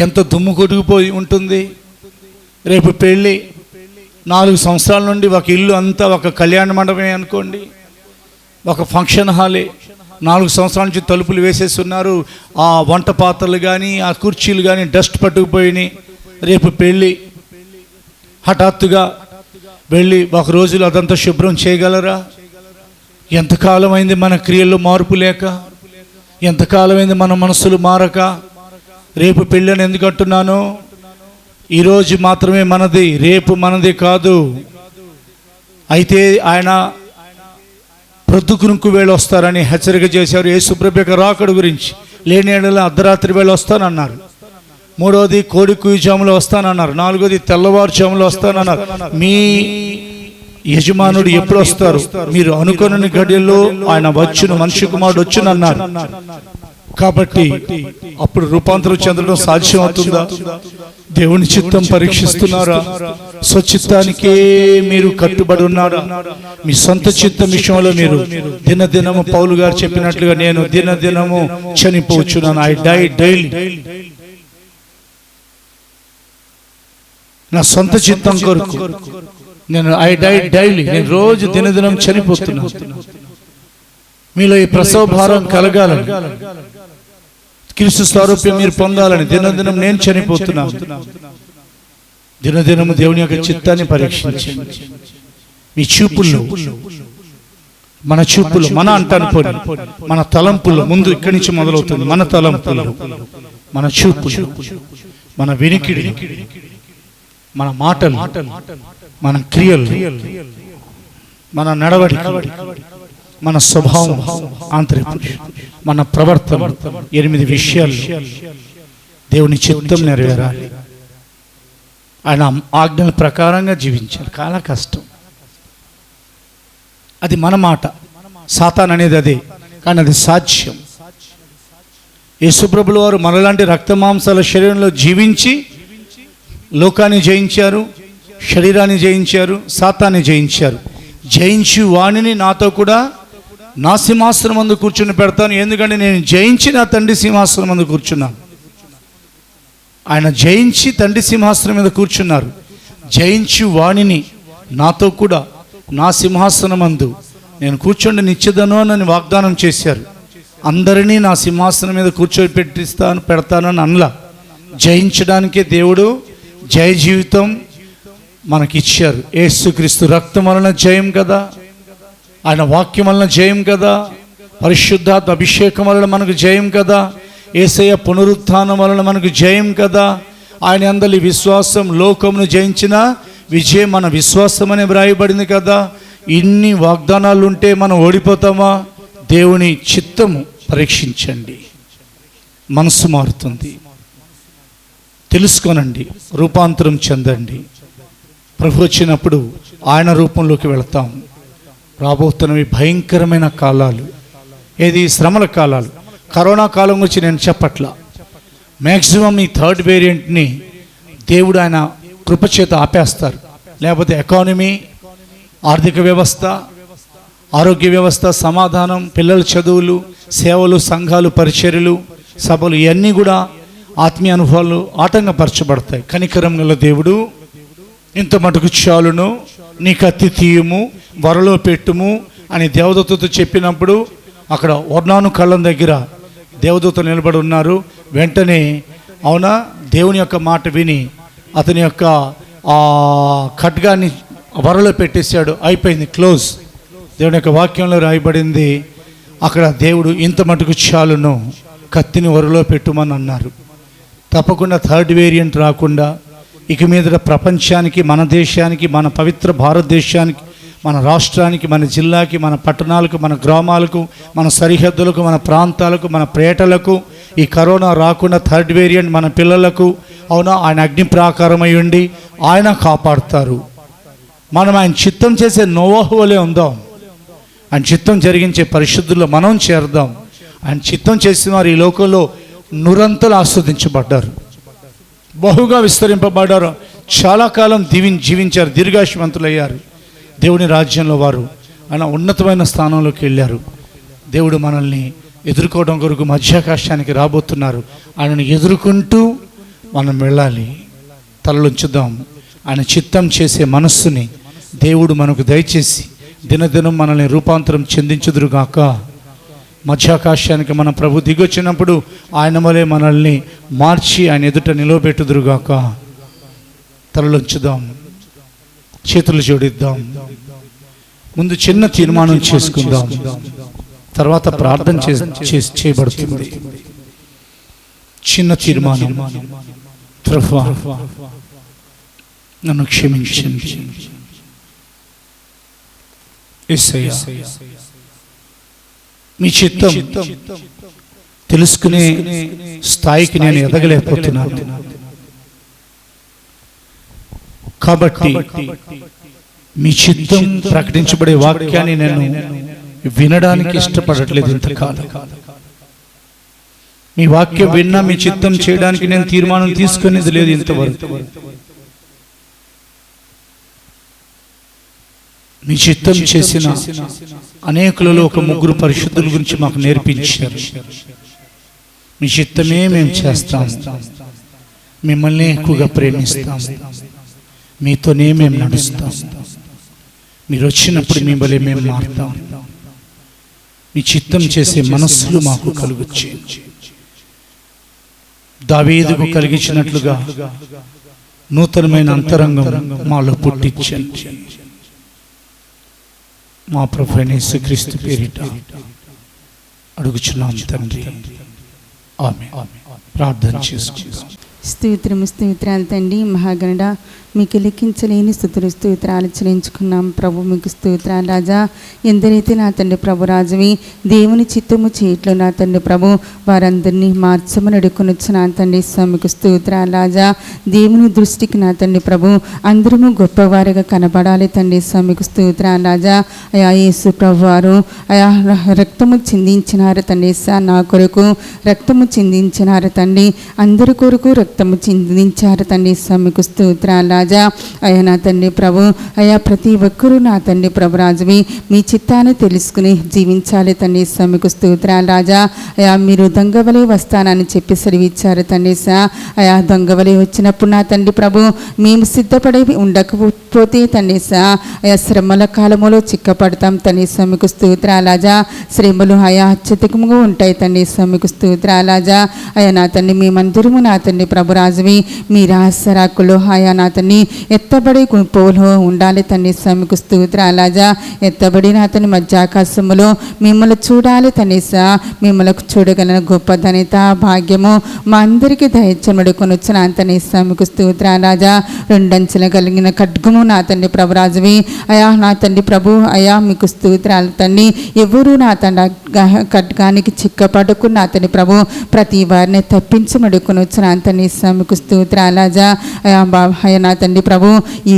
ఎంత దుమ్ము కొట్టుకుపోయి ఉంటుంది. రేపు పెళ్ళి 4 సంవత్సరాల నుండి ఒక ఇల్లు అంతా ఒక కళ్యాణ మండపమే అనుకోండి, ఒక ఫంక్షన్ హాలే. 4 సంవత్సరాల నుంచి తలుపులు వేసేసి ఉన్నారు. ఆ వంట పాత్రలు కానీ, ఆ కుర్చీలు కానీ డస్ట్ పట్టుకుపోయినాయి. రేపు పెళ్ళి, హఠాత్తుగా వెళ్ళి ఒక రోజులో అదంతా శుభ్రం చేయగలరా? ఎంతకాలమైంది మన క్రియల్లో మార్పు లేక? ఎంతకాలమైంది మన మనసులు మారక? రేపు పెళ్ళి అని ఎందుకు అంటున్నాను? ఈరోజు మాత్రమే మనది, రేపు మనది కాదు. అయితే ఆయన ప్రొద్దుకునుకు వేళ వస్తారని హెచ్చరిక చేశారు. యేసుప్రభు యొక్క రాకడ గురించి. లేని ఏడల అర్ధరాత్రి వేళ వస్తానన్నారు. 3వది కోడి కూజాములో వస్తానన్నారు. 4వది తెల్లవారుజాములో వస్తానన్నారు. మీ యజమానుడు ఎప్పుడు వస్తారు? మీరు అనుకొనని గడియల్లో ఆయన వచ్చును, మనిషి కుమారుడు వచ్చునన్నారు. కాబట్టి అప్పుడు రూపాంతరం చెందడం సాధ్యం అవుతుందా? దేవుని చిత్తం పరీక్షిస్తున్నారా? స్వచిత్తానికే మీరు కట్టుబడి ఉన్నారా? మీ సొంత చిత్తం విషయంలో మీరు దినదినము పౌలు గారు చెప్పినట్లుగా నేను దినదినము చనిపోవచ్చున్నాను. I die daily. నా సొంత చిత్తం కొరకు నేను ఐ డై డైలీ, నేను రోజు దినదినం చనిపోతున్నాను. మీలో ఈ ప్రసవ భారం కలగాలని, క్రీస్తు స్వరూప్యం మీరు పొందాలని దినదినం నేను చనిపోతున్నాను. దినదినము దేవుని యొక్క చిత్తాన్ని పరీక్షించండి. మీ చూపుల్లో, మన చూపులు, మన అంటాను పోనీ, మన తలంపుల్లో, ముందు ఇక్కడి నుంచి మొదలవుతుంది. మన తలంపులు, మన చూపులు, మన వినికిడి, మన మాటలు, మన క్రియలు, మన నడవడిక, మన స్వభావం, ఆంతరిక, మన ప్రవర్తన, 8 విషయాలు దేవుని చిత్తం నెరవేరాలి. ఆయన ఆజ్ఞల ప్రకారంగా జీవించాలి. చాలా కష్టం. అది మన మాట. సాతాన్ అనేది అదే, కానీ అది సాధ్యం. యేసుప్రభుల వారు మనలాంటి రక్తమాంసాల శరీరంలో జీవించి లోకాన్ని జయించారు, శరీరాన్ని జయించారు, సాతాన్ని జయించారు. జయించి వాణిని నాతో కూడా నా సింహాసనం ముందు కూర్చుని పెడతాను, ఎందుకంటే నేను జయించి నా తండ్రి సింహాసనం ముందు కూర్చున్నాను. ఆయన జయించి తండ్రి సింహాసనం మీద కూర్చున్నారు. జయించి వాణిని నాతో కూడా నా సింహాసనం ముందు నేను కూర్చోండి నిత్యదను అని వాగ్దానం చేశారు. అందరినీ నా సింహాసనం మీద పెడతానని అనలా. జయించడానికే దేవుడు జయ జీవితం మనకిచ్చారు. యేసుక్రీస్తు రక్తం వలన జయం కదా, ఆయన వాక్యం వలన జయం కదా, పరిశుద్ధాత్మ అభిషేకం వలన మనకు జయం కదా, యేసయ్య పునరుత్థానం వలన మనకు జయం కదా. ఆయన అందరి విశ్వాసం లోకమును జయించిన విజయం మన విశ్వాసం అని వ్రాయబడింది కదా. ఇన్ని వాగ్దానాలు ఉంటే మనం ఓడిపోతామా? దేవుని చిత్తము పరీక్షించండి, మనసు మారుతుంది. తెలుసుకోనండి, రూపాంతరం చెందండి. ప్రభు వచ్చినప్పుడు ఆయన రూపంలోకి వెళతాం. రాబోతున్నవి భయంకరమైన కాలాలు. ఏది? శ్రమల కాలాలు. కరోనా కాలం గురించి నేను చెప్పట్లా. మ్యాక్సిమం ఈ థర్డ్ వేరియంట్ని దేవుడు ఆయన కృపచేత ఆపేస్తారు. లేకపోతే ఎకానమీ, ఆర్థిక వ్యవస్థ, ఆరోగ్య వ్యవస్థ, సమాధానం, పిల్లల చదువులు, సేవలు, సంఘాలు, పరిచర్యలు, సభలు ఇవన్నీ కూడా ఆత్మీయ అనుభవాలు ఆటంకపరచబడతాయి. కనికరం గల దేవుడు ఇంత మటుకు చాలును, నీ కత్తి తీయము, వరలో పెట్టుము అని దేవదూతతో చెప్పినప్పుడు అక్కడ వర్ణాను కళ్ళం దగ్గర దేవదూత నిలబడి ఉన్నారు. వెంటనే అవునా దేవుని యొక్క మాట విని అతని యొక్క ఖడ్గాన్ని వరలో పెట్టేశాడు. అయిపోయింది, క్లోజ్. దేవుని యొక్క వాక్యంలో రాయబడింది, అక్కడ దేవుడు ఇంత మటుకు చాలును, కత్తిని వరలో పెట్టుమని అన్నారు. తప్పకుండా థర్డ్ వేరియంట్ రాకుండా ఇక మీద ప్రపంచానికి, మన దేశానికి, మన పవిత్ర భారతదేశానికి, మన రాష్ట్రానికి, మన జిల్లాకి, మన పట్టణాలకు, మన గ్రామాలకు, మన సరిహద్దులకు, మన ప్రాంతాలకు, మన పేటలకు ఈ కరోనా రాకుండా థర్డ్ వేరియంట్ మన పిల్లలకు అవునా ఆయన అగ్ని ప్రాకారమై ఉండి ఆయన కాపాడుతారు. మనం ఆయన చిత్తం చేసే నోవాహు వలె ఉందాం. ఆయన చిత్తం జరిగించే పరిశుద్ధుల్లో మనం చేరదాం. ఆయన చిత్తం చేసిన వారు ఈ లోకంలో నురంతలు ఆస్వాదించబడ్డారు, బహుగా విస్తరింపబడ్డారు, చాలా కాలం జీవించారు, దీర్ఘాయుష్మంతులయ్యారు. దేవుని రాజ్యంలో వారు ఆయన ఉన్నతమైన స్థానంలోకి వెళ్ళారు. దేవుడు మనల్ని ఎదుర్కోవడం కొరకు మధ్యాకాశానికి రాబోతున్నారు. ఆయనను ఎదుర్కొంటూ మనం వెళ్ళాలి. తలలుంచుదాం. ఆయన చిత్తం చేసే మనస్సుని దేవుడు మనకు దయచేసి దినదినం మనల్ని రూపాంతరం చెందించుదురుగాక. మధ్యాకాశానికి మన ప్రభు దిగొచ్చినప్పుడు ఆయన వలె మనల్ని మార్చి ఆయన ఎదుట నిలవబెట్టుదురుగాక. తలలుంచుదాం, చేతులు జోడిద్దాం. ముందు చిన్న తీర్మానం చేసుకుందాం, తర్వాత ప్రార్థన చేయబడుతుంది. చిన్న తీర్మానం. ప్రభువా, నన్ను క్షమించండి. యేసయ్యా, మీ చిత్తం తెలుసుకునే స్థాయికి నేను ఎదగలేకపోతున్నాను. కాబట్టి మీ చిత్తం ప్రకటించబడే వాక్యాన్ని నేను వినడానికి ఇష్టపడట్లేదు. ఇంతకాలం మీ వాక్యం విన్నా మీ చిత్తం చేయడానికి నేను తీర్మానం తీసుకునేది లేదు ఇంతవరకు. మీ చిత్తం చేసిన అనేకులలో ఒక ముగ్గురు పరిశుద్ధుల గురించి మాకు నేర్పించారు. మీ చిత్తమే మేము చేస్తాం, మిమ్మల్ని ఎక్కువగా ప్రేమిస్తాం, మీతోనే మేము నడుస్తాం, మీరు వచ్చినప్పుడు మిమ్మల్ని మేము మారుతాం. మీ చిత్తం చేసే మనస్సులు మాకు కలుగొచ్చి దావీదుకు కలిగించినట్లుగా నూతనమైన అంతరంగం మాలో పుట్టించండి. మా ప్రభువైన యేసుక్రీస్తు పేరిట అడుగుచున్నాం తండ్రి, ఆమేన్. ప్రార్థన చేసుకుందాం. స్తోత్రాలు తండ్రి. మహాగణుడ, మీకు లెక్కించలేని స్తుతులు స్తోత్రాలు చెల్లించుకున్నాం ప్రభు. మీకు స్తోత్రాలు రాజా. ఎందరైతే నా తండ్రి ప్రభు రాజువి దేవుని చిత్తము చేయట్లో నా తండ్రి ప్రభు వారందరినీ మార్చమని అడుగుకొనొచ్చు నా తండ్రి. స్వామికి స్తోత్రాలు రాజా. దేవుని దృష్టికి నా తండ్రి ప్రభు అందరము గొప్పవారిగా కనబడాలి తండ్రి. స్వామికి స్తోత్రాలు రాజా. అయా యేసు ప్రభు వారు అయా రక్తము చిందించినారు తండ్రి. నా కొరకు రక్తము చిందించినారు తండ్రి. అందరి కొరకు రక్తము చిందించారు తండ్రి స్వామికు స్తోత్రాలు రాజా. అయ్యా నా తండ్రి ప్రభు, అయ్యా ప్రతి ఒక్కరూ నా తండ్రి ప్రభు రాజువి మీ చిత్తాన్ని తెలుసుకుని జీవించాలి తండ్రి స్వామికు స్తోత్రాలు రాజా. అయ్యా మీరు దొంగవలే వస్తానని చెప్పి సెలవిచ్చారు తండ్రి సా. అయా దొంగవలే వచ్చినప్పుడు నా తండ్రి ప్రభు మేము సిద్ధపడి ఉండకపోతే తండ్రి సా అయా శ్రమల కాలములో చిక్కపడతాం తండ్రి స్వామికు స్తోత్రాలాజా. శ్రమలు అయా అత్యధికముగా ఉంటాయి తండ్రి స్వామికు స్తోత్రాలాజా. అయా నా తండ్రి మేమందరము నా తండ్రి ప్రభు రాజువి మీ రహస్యరాకులు అయా నా తండ్రి ఎత్తబడి పోలో ఉండాలి తండ్రి స్వామికు స్తోత్రాలాజా. ఎత్తబడి నా తండ్రి మధ్యాకాశములో మిమ్మల్ని చూడాలి తండ్రి సా. మిమ్మల్ని చూడగలిగిన గొప్ప ధనిత భాగ్యము మా అందరికీ దయచమడి కొనొచ్చు నా తండ్రి స్వామికు స్తోత్రాలాజా. రెండంచెల కలిగిన ఖడ్గము నా తండ్రి ప్రభు రాజువి అయా నా తండ్రి ప్రభు అయా మీకు స్తోత్రాలు తండ్రి. ఎవరు నా తండ్రి ఖడ్గానికి చిక్కపడకు నా తండ్రి ప్రభు ప్రతి వారిని తప్పించమడుకొనొచ్చు నా తండ్రి స్వామికు స్తోత్రాలాజా. అయా అయా నా తండ్రి ప్రభు ఈ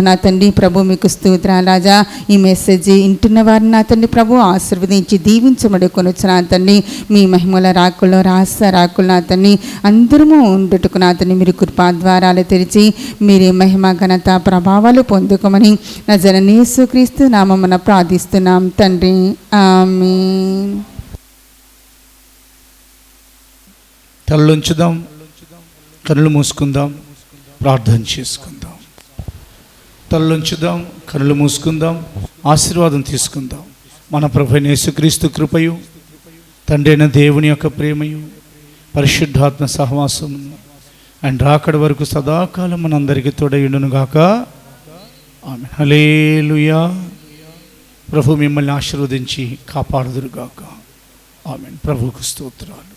నా తండ్రి ప్రభు మీకు స్తోత్రాలాజా. ఈ మెసేజ్ ఇంటున్న వారిని నా తండ్రి ప్రభు ఆశీర్వదించి దీవించమడుకొనొచ్చు నా తండ్రి. మీ మహిమల రాకుల్లో రహస్య రాకులు నా తండ్రి అందరము ఉండుటకు నా తండ్రి మీరు కృపా ద్వారాలు తెరిచి మీరే మహిమ ఘనత ప్రభావాలు పొందుకోమని నజరేయుడైన యేసుక్రీస్తు నామమున ప్రార్థిస్తున్నాం తండ్రి, ఆమేన్. తలలుంచుదాం, కనులు మూసుకుందాం, ప్రార్థన చేసుకుందాం. తలలుంచుదాం, కనులు మూసుకుందాం, ఆశీర్వాదం తీసుకుందాం. మన ప్రభువైన యేసుక్రీస్తు కృపయు, తండ్రి అయిన దేవుని యొక్క ప్రేమయు, పరిశుద్ధాత్మ సహవాసము అండ్ రాకడ వరకు సదాకాలం మనందరికీ తోడయుండును గాక. ఆమేన్. హల్లెలూయా. ప్రభు మిమ్మల్ని ఆశీర్వదించి కాపాడుదురుగాక. ఆమేన్. ప్రభువుకు స్తోత్రాలు.